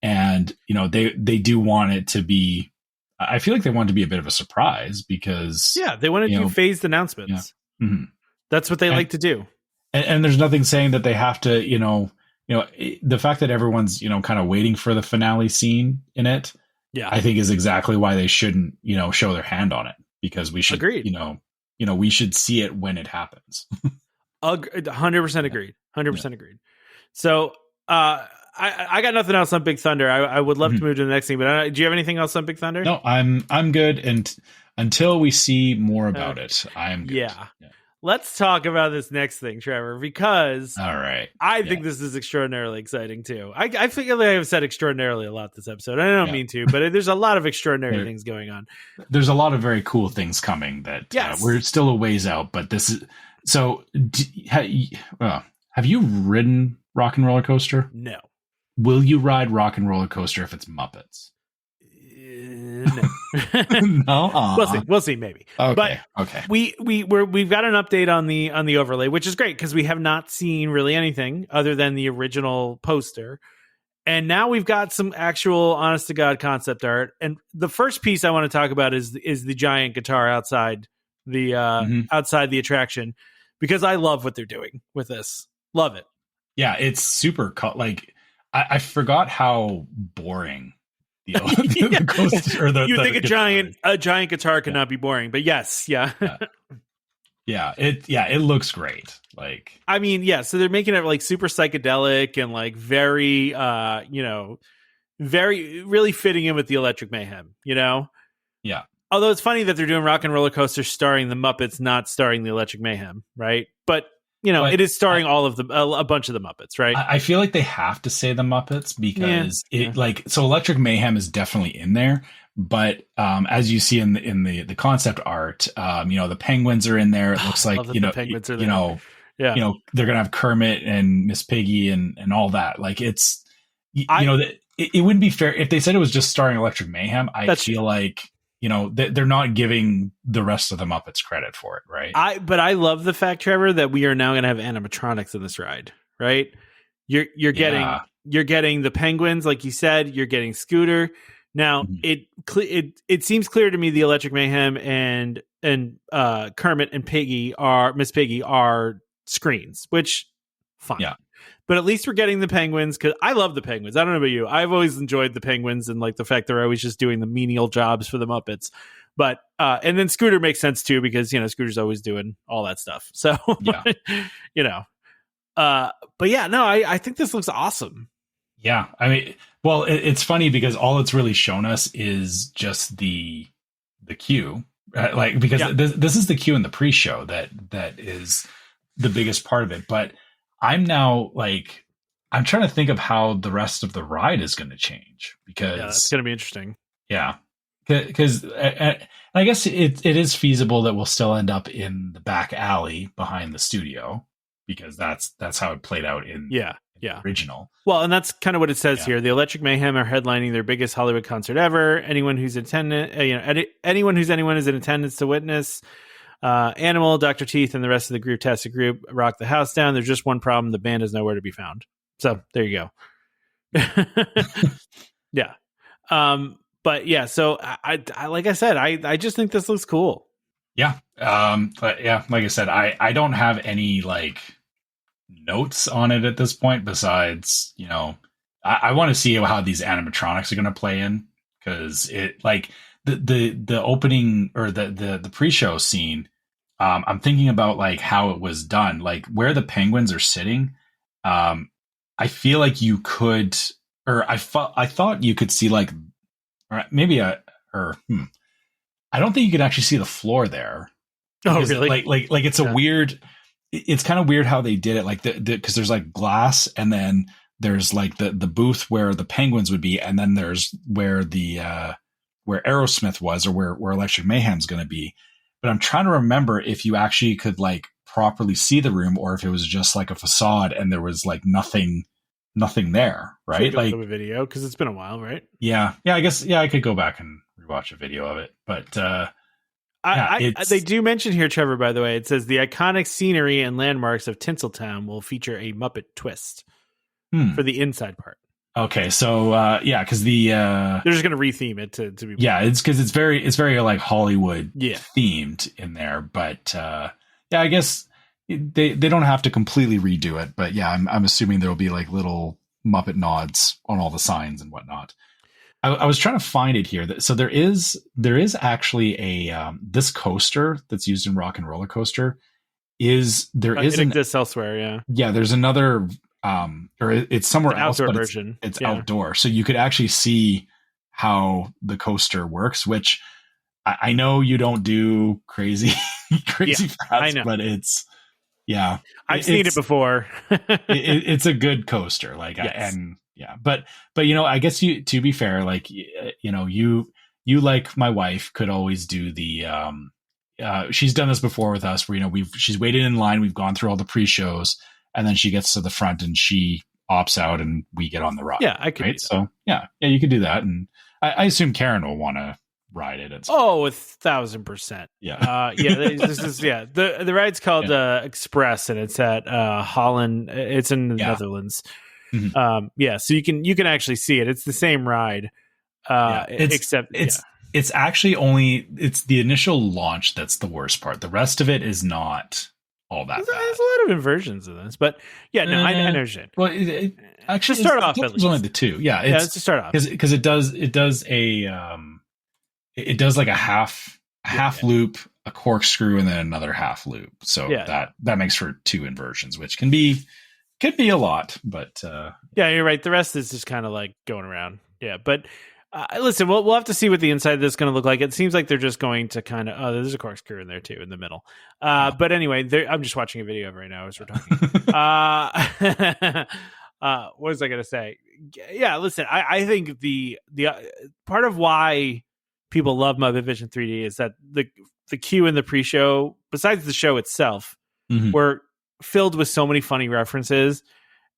And, they do want it to be, I feel like they want it to be a bit of a surprise because. Yeah, they want to do phased announcements. Yeah. Mm-hmm. That's what they like to do. And there's nothing saying that they have to, the fact that everyone's, kind of waiting for the finale scene in it. Yeah. I think is exactly why they shouldn't, show their hand on it, because we should, Agreed. We should see it when it happens. 100% agreed. 100% agreed. So I got nothing else on Big Thunder. I would love to move to the next thing, but do you have anything else on Big Thunder? No, I'm good. And until we see more about it, I am good. Yeah. Let's talk about this next thing, Trevor, because all right, I think this is extraordinarily exciting too. I feel like I've said extraordinarily a lot this episode. I don't mean to, but there's a lot of extraordinary things going on. There's a lot of very cool things coming that we're still a ways out, but this is so. Have you ridden Rock and Roller Coaster? No. Will you ride Rock and Roller Coaster if it's Muppets? No. No, we'll see, maybe. Okay, but okay. We've got an update on the overlay, which is great because we have not seen really anything other than the original poster, and now we've got some actual honest to god concept art. And the first piece I want to talk about is the giant guitar outside the outside the attraction, because I love what they're doing with this. Love it. Yeah, it's super like I forgot how boring. The coaster, or you think a giant guitar cannot be boring, but yes, it looks great. Like, I mean, so they're making it like super psychedelic and like very very really fitting in with the Electric Mayhem, Yeah. Although it's funny that they're doing Rock and Roller Coaster starring the Muppets, not starring the Electric Mayhem, right? But it is starring all of a bunch of the Muppets, right? I feel like they have to say the Muppets because so Electric Mayhem is definitely in there, but as you see in the concept art, the penguins are in there. It looks like the penguins are there. They're gonna have Kermit and Miss Piggy and all that. Like it wouldn't be fair if they said it was just starring Electric Mayhem. I feel like. They're not giving the rest of the Muppets credit for it, right? But I love the fact, Trevor, that we are now going to have animatronics in this ride, right? You're getting the penguins, like you said. You're getting Scooter. Now it seems clear to me the Electric Mayhem and Kermit and Miss Piggy are screens, which fine. Yeah. But at least we're getting the penguins, because I love the penguins. I don't know about you. I've always enjoyed the penguins and like the fact they're always just doing the menial jobs for the Muppets. But and then Scooter makes sense too, because Scooter's always doing all that stuff. So but yeah, no, I think this looks awesome. Yeah, I mean, well, it's funny because all it's really shown us is just the queue, right? Because this is the queue in the pre-show that is the biggest part of it, but. I'm now I'm trying to think of how the rest of the ride is going to change, because it's going to be interesting. Yeah. Because I guess it is feasible that we'll still end up in the back alley behind the studio, because that's how it played out in the original. Well, and that's kind of what it says here. The Electric Mayhem are headlining their biggest Hollywood concert ever. Anyone who's anyone is in attendance to witness. Animal, Dr. Teeth, and the rest of the Groove-tastic group rock the house down. There's just one problem: the band is nowhere to be found. So there you go. Yeah. But yeah, so I like I said, I just think this looks cool. Yeah. But yeah, like I said, I don't have any notes on it at this point, besides, I want to see how these animatronics are going to play in, because it like the opening or the pre-show scene. I'm thinking about like how it was done, like where the penguins are sitting. I feel like you could, or I thought you could see like, or maybe I don't think you could actually see the floor there. Oh, really? Like it's a weird. It's kind of weird how they did it, like because there's like glass, and then there's like the booth where the penguins would be, and then there's where the where Aerosmith was, or where Electric Mayhem's going to be. But I'm trying to remember if you actually could like properly see the room, or if it was just like a facade and there was like nothing there, right? Like a video, because it's been a while, right? Yeah. I guess I could go back and rewatch a video of it, but they do mention here, Trevor, by the way, it says the iconic scenery and landmarks of Tinseltown will feature a Muppet twist for the inside part. Okay, so because they're just going to retheme it to be it's because it's very like Hollywood themed in there, but I guess they don't have to completely redo it, but I'm assuming there'll be like little Muppet nods on all the signs and whatnot. I was trying to find it here. So there is actually a this coaster that's used in Rock and Roller Coaster it exists elsewhere. There's another or it's somewhere else, outdoor but version. It's outdoor, so you could actually see how the coaster works. Which I know you don't do crazy fast, I know. but it's I've seen it before. It's a good coaster, like but I guess to be fair, like you like my wife could always do the she's done this before with us, where she's waited in line, we've gone through all the pre-shows, and then she gets to the front and she opts out and we get on the ride. I could right? So you could do that, and I assume Karen will want to ride it. 1,000%. This is the ride's called Express, and it's at Holland. It's in the Netherlands. Mm-hmm. So you can actually see it. It's the same ride, except it's actually it's the initial launch that's the worst part. The rest of it is not all that bad. There's a lot of inversions of this, but I know what you're saying. Well, actually, to start off, at least. Only the two. It's to start off, because it does like a half loop, a corkscrew, and then another half loop. So that makes for two inversions, which could be a lot, but you're right. The rest is just kind of like going around. But listen, we'll have to see what the inside of this is going to look like. It seems like they're just going to kind of there's a corkscrew in there too in the middle. But anyway, I'm just watching a video of it right now as we're talking. What was I going to say? Listen, I think the part of why people love Muppet Vision 3D is that the queue in the pre-show, besides the show itself, were filled with so many funny references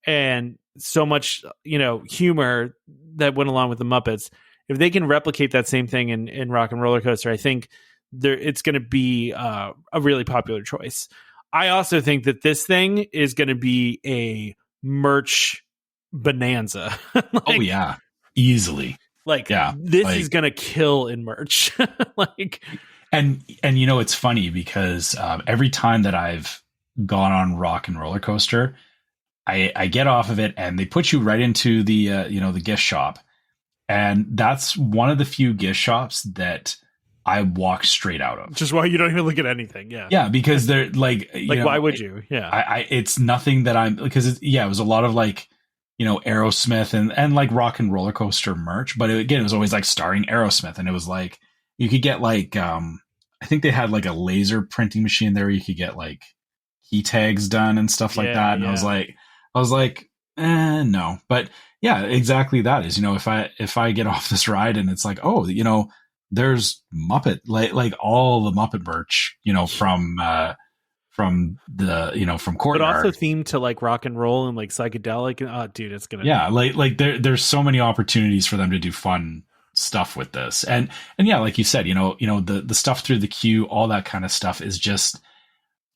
and so much humor that went along with the Muppets. If they can replicate that same thing in Rock and Roller Coaster, I think it's going to be a really popular choice. I also think that this thing is going to be a merch bonanza. Easily. This is going to kill in merch. and it's funny because every time that I've gone on Rock and Roller Coaster, I get off of it and they put you right into the the gift shop, and that's one of the few gift shops that I walk straight out of. Just why you don't even look at anything. Because they're why would you? It's nothing that I'm, because it was a lot of like Aerosmith and like Rock and Roller Coaster merch, but it was always like starring Aerosmith, and it was like you could get like I think they had like a laser printing machine there where you could get like key tags done and stuff like that, and I was like no, but exactly that is if I get off this ride and it's like, oh, there's Muppet like all the Muppet merch from Courtyard, but also themed to like rock and roll and like psychedelic, and dude, it's gonna there's so many opportunities for them to do fun stuff with this, and like you said, the stuff through the queue, all that kind of stuff is just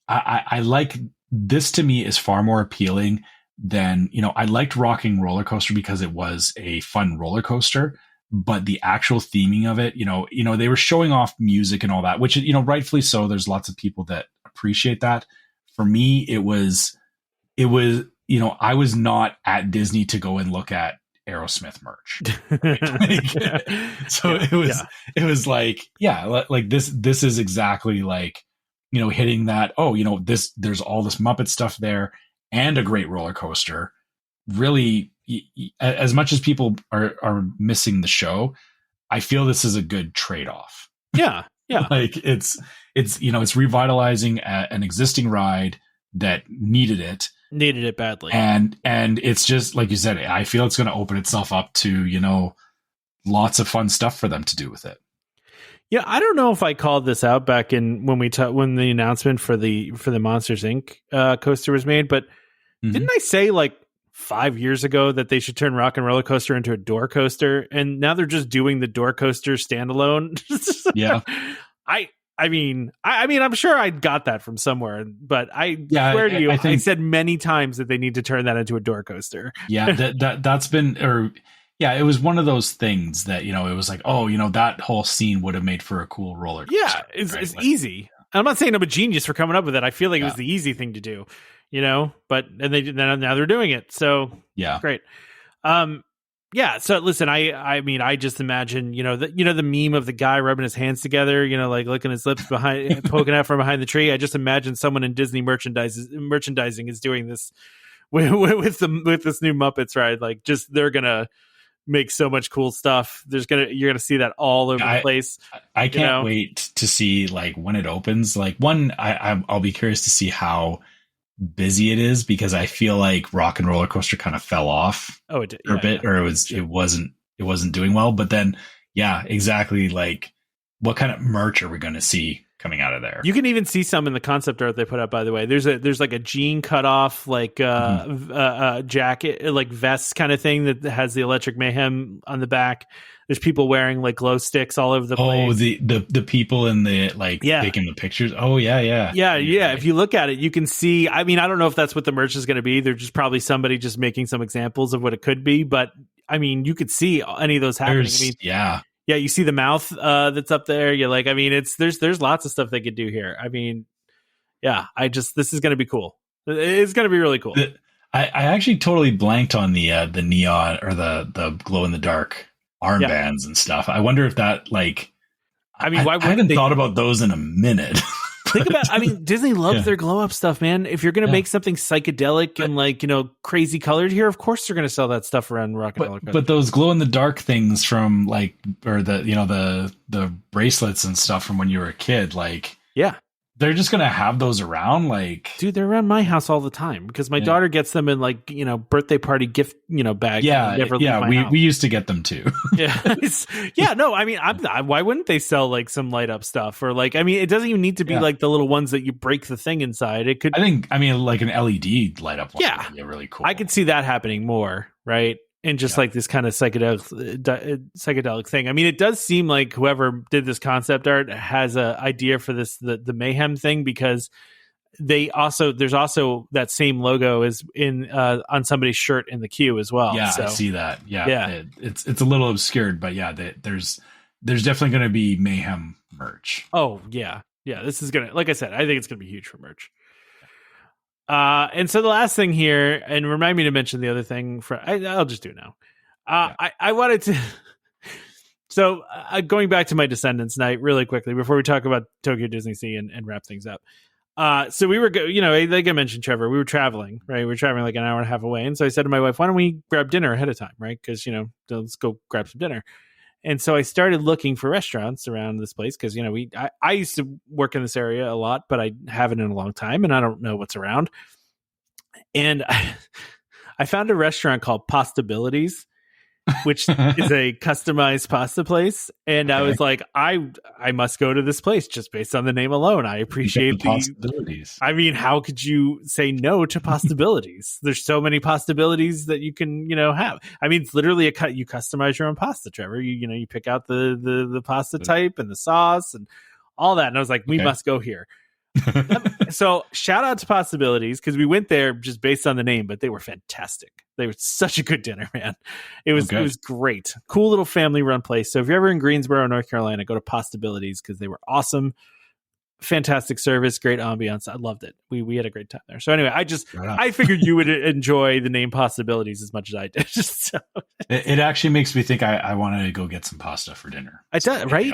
I like this. To me is far more appealing than I liked Rocking Roller Coaster because it was a fun roller coaster, but the actual theming of it, they were showing off music and all that, which rightfully so. There's lots of people that appreciate that. For me, it was I was not at Disney to go and look at Aerosmith merch. Right? So it was like, like this is exactly like, hitting that, there's all this Muppet stuff there and a great roller coaster. Really, as much as people are missing the show, I feel this is a good trade-off. Yeah. Like it's revitalizing an existing ride that needed it badly. And it's just like you said, I feel it's going to open itself up to, lots of fun stuff for them to do with it. Yeah, I don't know if I called this out back in when the announcement for the Monsters Inc. Coaster was made, but didn't I say like 5 years ago that they should turn Rock and Roller Coaster into a door coaster, and now they're just doing the door coaster standalone? Yeah, I mean, I'm sure I got that from somewhere, but I swear to you, I said many times that they need to turn that into a door coaster. Yeah, that's been, it was one of those things that, it was like, that whole scene would have made for a cool roller coaster. Yeah, it's like, easy. I'm not saying I'm a genius for coming up with it. I feel like it was the easy thing to do, but now they're doing it. So yeah, great. Yeah. So listen, I mean, I just imagine, the meme of the guy rubbing his hands together, like licking his lips behind, poking out from behind the tree. I just imagine someone in Disney merchandising is doing this with this new Muppets ride. Like, just they're gonna make so much cool stuff. You're gonna see that all over the place. I can't wait to see like when it opens. Like I'll be curious to see how busy it is, because I feel like Rock and Roller Coaster kind of fell off a bit, or it wasn't doing well. But then, exactly, like what kind of merch are we going to see coming out of there? You can even see some in the concept art they put out, by the way. There's like a jean cut off, like jacket, like vest kind of thing that has the Electric Mayhem on the back. There's people wearing like glow sticks all over the place. Oh, the people in the taking the pictures. Oh yeah. If you look at it, you can see. I mean, I don't know if that's what the merch is going to be. There's just probably somebody just making some examples of what it could be. But I mean, you could see any of those happening. You see the mouth that's up there. You're like, I mean, there's lots of stuff they could do here. I mean, this is going to be cool. It's going to be really cool. I actually totally blanked on the neon or the glow in the dark armbands and stuff. I wonder if that I haven't thought about those in a minute. Think about, I mean, Disney loves their glow up stuff, man. If you're going to make something psychedelic and crazy colored here, of course they're going to sell that stuff around Rock and Roller Coaster. But those glow in the dark things from the bracelets and stuff from when you were a kid, they're just going to have those around. Dude, they're around my house all the time because my daughter gets them in birthday party gift, bags. We used to get them too. No, I mean, why wouldn't they sell some light up stuff or it doesn't even need to be the little ones that you break the thing inside. It could, like an LED light up one would be really cool. I could see that happening more, right? And just this kind of psychedelic thing. I mean, it does seem like whoever did this concept art has an idea for this, the Mayhem thing, because there's also that same logo is in on somebody's shirt in the queue as well. Yeah, so, I see that. Yeah. It's a little obscured, but there's definitely going to be Mayhem merch. Oh yeah. This is gonna, like I said, I think it's gonna be huge for merch. And so the last thing here, and remind me to mention the other thing I'll just do it now. I wanted to, so going back to my Descendants night really quickly before we talk about Tokyo DisneySea and wrap things up. So we were, like I mentioned, Trevor, we were traveling, right? We were traveling like an hour and a half away. And so I said to my wife, why don't we grab dinner ahead of time? Right. Cause let's go grab some dinner. And so I started looking for restaurants around this place because, I used to work in this area a lot, but I haven't in a long time and I don't know what's around. And I found a restaurant called Pastabilities, which is a customized pasta place. And I was like, I must go to this place just based on the name alone. I appreciate the possibilities. I mean, how could you say no to Pastabilities? There's so many possibilities that you can, have. I mean, it's literally you customize your own pasta, Trevor. You pick out the pasta type and the sauce and all that. And I was like, we must go here. So shout out to Possibilities because we went there just based on the name, but they were fantastic. They were such a good dinner, man. It was great. Cool little family run place. So if you're ever in Greensboro, North Carolina, go to Possibilities because they were awesome. fantastic service, great ambiance. I loved it. We had a great time there. So anyway, I figured you would enjoy the name possibilities as much as I did. So. It actually makes me think I want to go get some pasta for dinner. Right?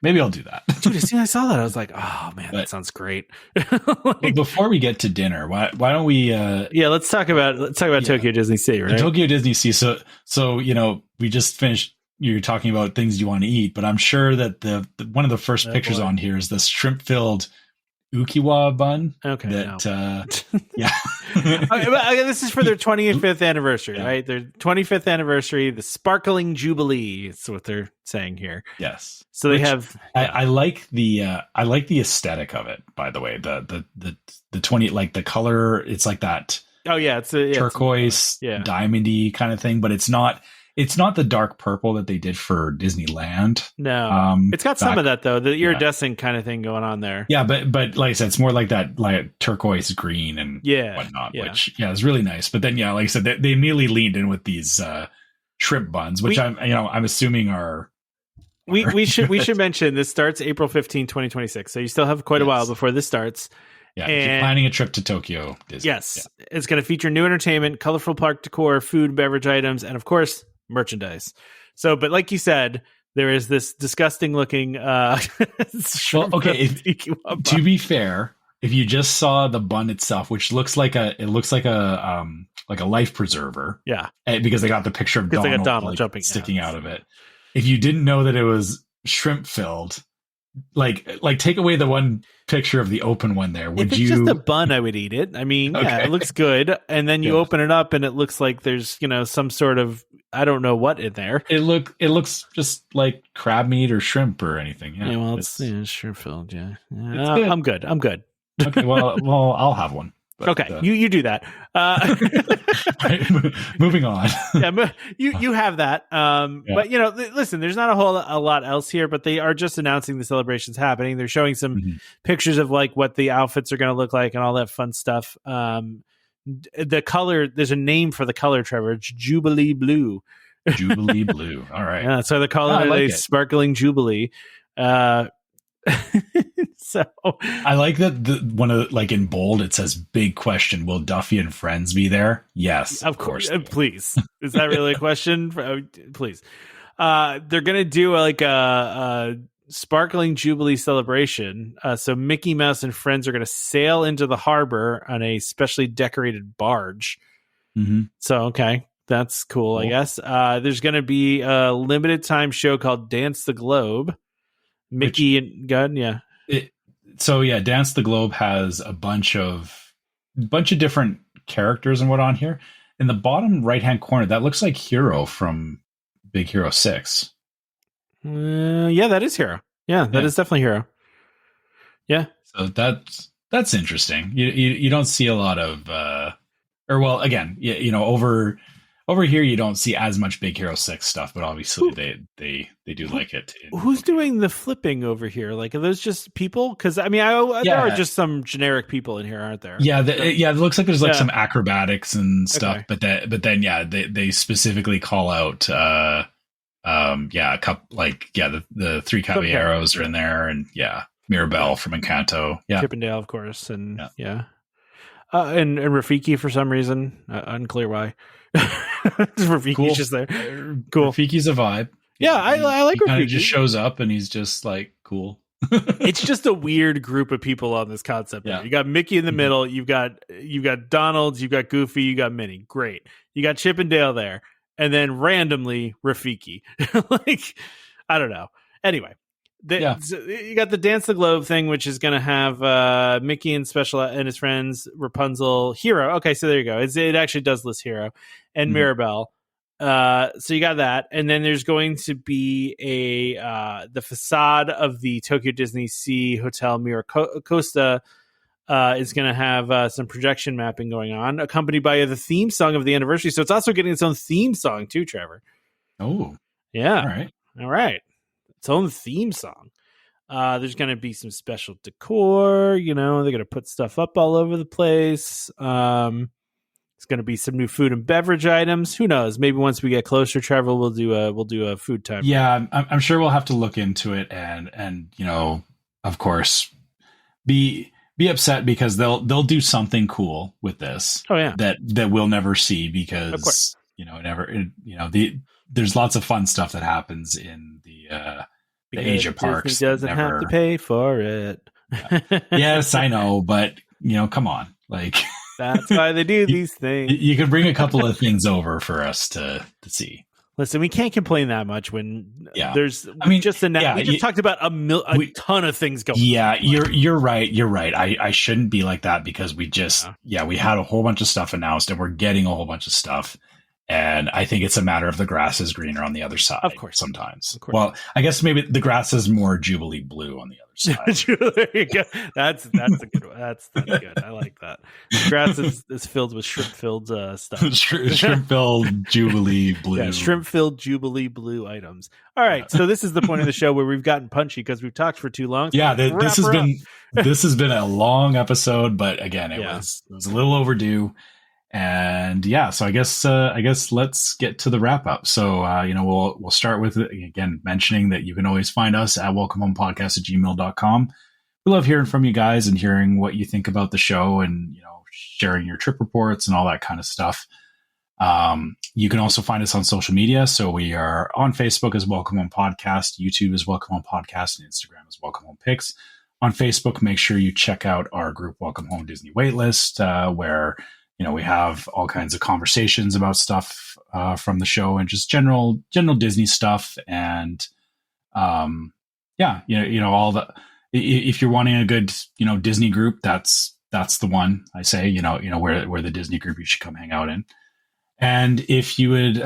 Maybe I'll do that. Dude, as soon as I saw that, I was like, oh man, that sounds great. But before we get to dinner, why don't we let's talk about Tokyo DisneySea, right? Tokyo DisneySea. So we just finished. You're talking about things you want to eat, but I'm sure that the one of the first pictures on here is this shrimp-filled ukiwa bun. Okay. Yeah. This is for their 25th anniversary, right? Their 25th anniversary, the Sparkling Jubilee. That's what they're saying here. Yes. So they have. I like the aesthetic of it. By the way, the 20, like the color. It's like that. Oh yeah, it's a turquoise, diamondy kind of thing, but it's not. It's not the dark purple that they did for Disneyland. No, it's got some of that though. The iridescent kind of thing going on there. Yeah, but like I said, it's more like that, like turquoise green and whatnot. Yeah. Which is really nice. But then like I said, they immediately leaned in with these shrimp buns, which I'm assuming are. We should mention this starts April 15, 2026. So you still have quite a while before this starts. Yeah, if you're planning a trip to Tokyo Disney. Yes, it's going to feature new entertainment, colorful park decor, food, beverage items, and of course, merchandise. So, but like you said, there is this disgusting looking to be fair, if you just saw the bun itself, which looks like a life preserver, because they got the picture of Donald jumping sticking out of it. If you didn't know that it was shrimp filled, like take away the one picture of the open one there, would you? If it's just a bun, I would eat it. I mean, it looks good, and then you open it up and it looks like there's some sort of, I don't know what in there. It looks just like crab meat or shrimp or anything. Yeah, well, it's shrimp filled. Yeah, I'm good. Okay, well, I'll have one. But, okay, you do that. Moving on. You have that. But listen, there's not a lot else here. But they are just announcing the celebrations happening. They're showing some pictures of like what the outfits are going to look like and all that fun stuff. The color, there's a name for the color, Trevor. It's Jubilee Blue. Jubilee Blue. All right. Yeah, so the color is Sparkling Jubilee. So I like that one of like in bold it says big question, will Duffy and friends be there? Yes, of course. Please. Is that really a question? Please. They're gonna do like a Sparkling Jubilee celebration. So Mickey Mouse and friends are gonna sail into the harbor on a specially decorated barge. So that's cool. I guess there's gonna be a limited time show called Dance the Globe. Mickey and Gunn, Dance the Globe has a bunch of different characters and what on here. In the bottom right hand corner, that looks like Hero from Big Hero 6. That is Hero. That is definitely Hero. Yeah. So that's interesting. You don't see a lot of over here you don't see as much Big Hero 6 stuff, but obviously they do like it. Who's doing the flipping over here? Like, are those just people? Because I mean, there are just some generic people in here, aren't there? Yeah, it looks like there's like some acrobatics and stuff, but then they specifically call out a couple the three Caballeros are in there, and Mirabelle from Encanto, Chippendale, of course, and and Rafiki for some reason, unclear why. Rafiki's just there. Cool. Rafiki's a vibe. I like Rafiki. He just shows up and he's just like cool. It's just a weird group of people on this concept. You got Mickey in the middle. You've got Donald. You've got Goofy. You got Minnie. Great. You got Chip and Dale there, and then randomly Rafiki. Like, I don't know. Anyway. So you got the Dance the Globe thing, which is going to have Mickey and his friends, Rapunzel, Hero. Okay, so there you go. It actually does list Hero and Mirabelle. So you got that, and then there's going to be the facade of the Tokyo DisneySea Hotel Miracosta is going to have some projection mapping going on, accompanied by the theme song of the anniversary. So it's also getting its own theme song too, Trevor. Oh, yeah. All right. Its own theme song. There's going to be some special decor. They're going to put stuff up all over the place. It's going to be some new food and beverage items. Who knows? Maybe once we get closer, Trevor, we'll do a food time. Yeah, I'm sure we'll have to look into it, and of course, be upset because they'll do something cool with this. Oh yeah, that we'll never see because of course. There's lots of fun stuff that happens in the Asia parks. Disney doesn't have to pay for it. Yeah. Yes, I know, but come on, like that's why they do these things. You can bring a couple of things over for us to see. Listen, we can't complain that much when there's. We just talked about a ton of things going. Yeah, you're right. You're right. I shouldn't be like that because we just we had a whole bunch of stuff announced and we're getting a whole bunch of stuff. And I think it's a matter of the grass is greener on the other side. Of course. Sometimes. Of course. Well, I guess maybe the grass is more Jubilee blue on the other side. There you go. That's a good one. That's good. I like that. The grass is filled with shrimp-filled stuff. Shrimp-filled Jubilee blue. Yeah, shrimp-filled Jubilee blue items. All right. So this is the point of the show where we've gotten punchy because we've talked for too long. So yeah, this has been a long episode, but again, it was a little overdue. And so I guess let's get to the wrap up. So, we'll start with again, mentioning that you can always find us at welcomehomepodcast@gmail.com. We love hearing from you guys and hearing what you think about the show and, sharing your trip reports and all that kind of stuff. You can also find us on social media. So we are on Facebook as Welcome Home Podcast, YouTube as Welcome Home Podcast, and Instagram as Welcome Home Pics. On Facebook, make sure you check out our group Welcome Home Disney Waitlist, where we have all kinds of conversations about stuff from the show and just general Disney stuff. And all the, if you're wanting a good, Disney group, that's the one I say, where the Disney group you should come hang out in. And if you would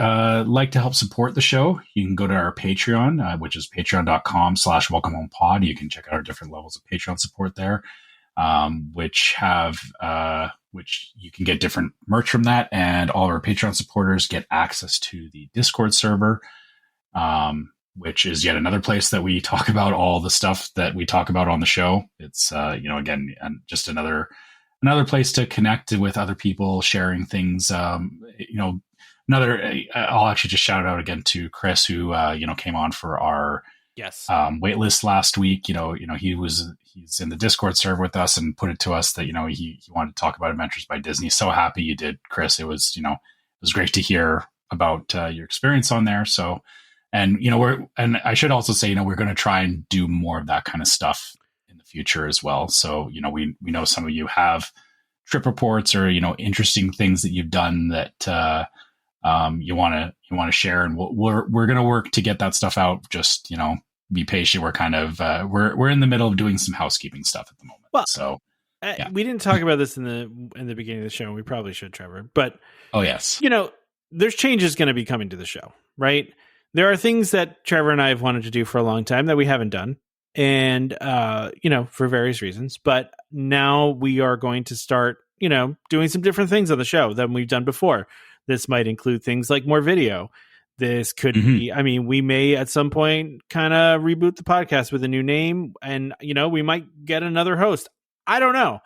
like to help support the show, you can go to our Patreon, which is patreon.com/welcomehomepod. You can check out our different levels of Patreon support there. Which you can get different merch from that, and all of our Patreon supporters get access to the Discord server, which is yet another place that we talk about all the stuff that we talk about on the show. It's again, just another place to connect with other people, sharing things. I'll actually just shout out again to Chris, who came on for our waitlist last week. He's in the Discord server with us and put it to us that he wanted to talk about Adventures by Disney. So happy you did, Chris. It was it was great to hear about your experience on there. So, and I should also say we're going to try and do more of that kind of stuff in the future as well. So we know some of you have trip reports or interesting things that you've done that you want to share, and we're going to work to get that stuff out. Just be patient. We're kind of we're in the middle of doing some housekeeping stuff at the moment. Well, so we didn't talk about this in the beginning of the show, and we probably should, Trevor. But yes, there's changes going to be coming to the show, right? There are things that Trevor and I have wanted to do for a long time that we haven't done, and for various reasons. But now we are going to start, doing some different things on the show than we've done before. This might include things like more video. This could be, we may at some point kind of reboot the podcast with a new name, and, we might get another host. I don't know.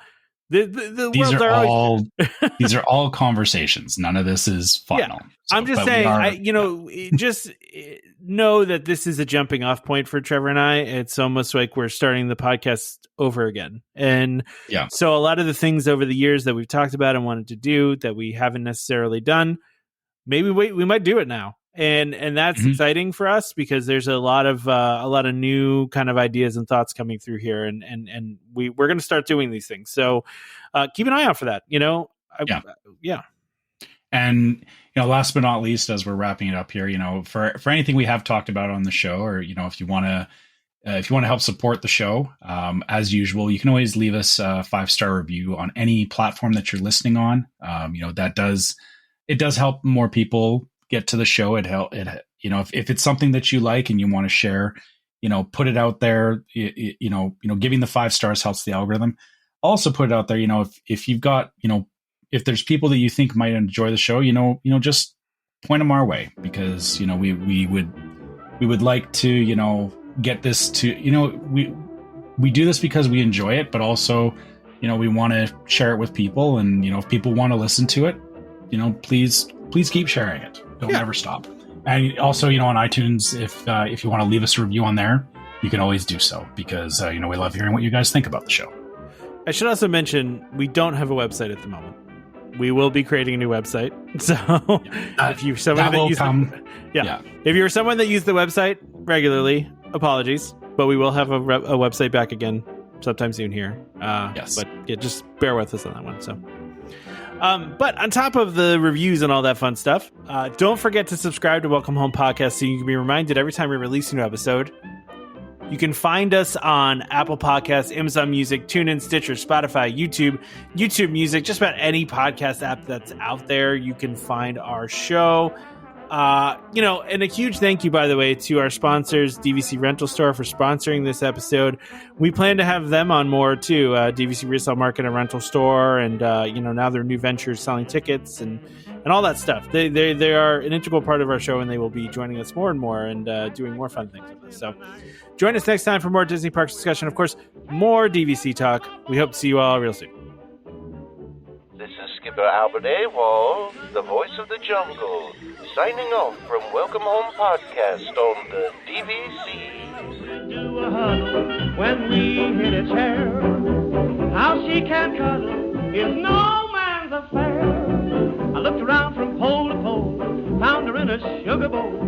These are all conversations. None of this is final. Yeah. So, I'm just saying, just know that this is a jumping off point for Trevor and I. It's almost like we're starting the podcast over again. And so a lot of the things over the years that we've talked about and wanted to do that we haven't necessarily done, maybe we might do it now. And that's exciting for us because there's a lot of new kind of ideas and thoughts coming through here, and we're going to start doing these things. So keep an eye out for that. And last but not least, as we're wrapping it up here, for anything we have talked about on the show, or if you want to help support the show, as usual, you can always leave us a 5-star review on any platform that you're listening on. That does help more people get to the show. If it's something that you like and you want to share, put it out there. Giving the 5 stars helps the algorithm. Also put it out there. If you've got, if there's people that you think might enjoy the show, just point them our way, because we would like to get this to we do this because we enjoy it, but also we want to share it with people, and if people want to listen to it, please keep sharing it. Don't ever stop. And also, on iTunes, if you want to leave us a review on there, you can always do so, because we love hearing what you guys think about the show. I should also mention we don't have a website at the moment. We will be creating a new website. So if you're someone that uses if you're someone that used the website regularly, apologies, but we will have a website back again sometime soon here. Yes. But yeah, just bear with us on that one. So, but on top of the reviews and all that fun stuff, don't forget to subscribe to Welcome Home Podcast so you can be reminded every time we release a new episode. You can find us on Apple Podcasts, Amazon Music, TuneIn, Stitcher, Spotify, YouTube Music, just about any podcast app that's out there. You can find our show. And a huge thank you, by the way, to our sponsors, DVC Rental Store, for sponsoring this episode. We plan to have them on more too. DVC Resale Market and Rental Store, and now their new ventures selling tickets and all that stuff. They are an integral part of our show, and they will be joining us more and more and doing more fun things with us. So join us next time for more Disney Parks discussion. Of course, more DVC talk. We hope to see you all real soon. This is Skipper Albert Awol, the voice of the jungle, signing off from Welcome Home Podcast on the DVC. Do a huddle when we hit a chair. How she can cuddle is no man's affair. I looked around from pole to pole, found her in a sugar bowl.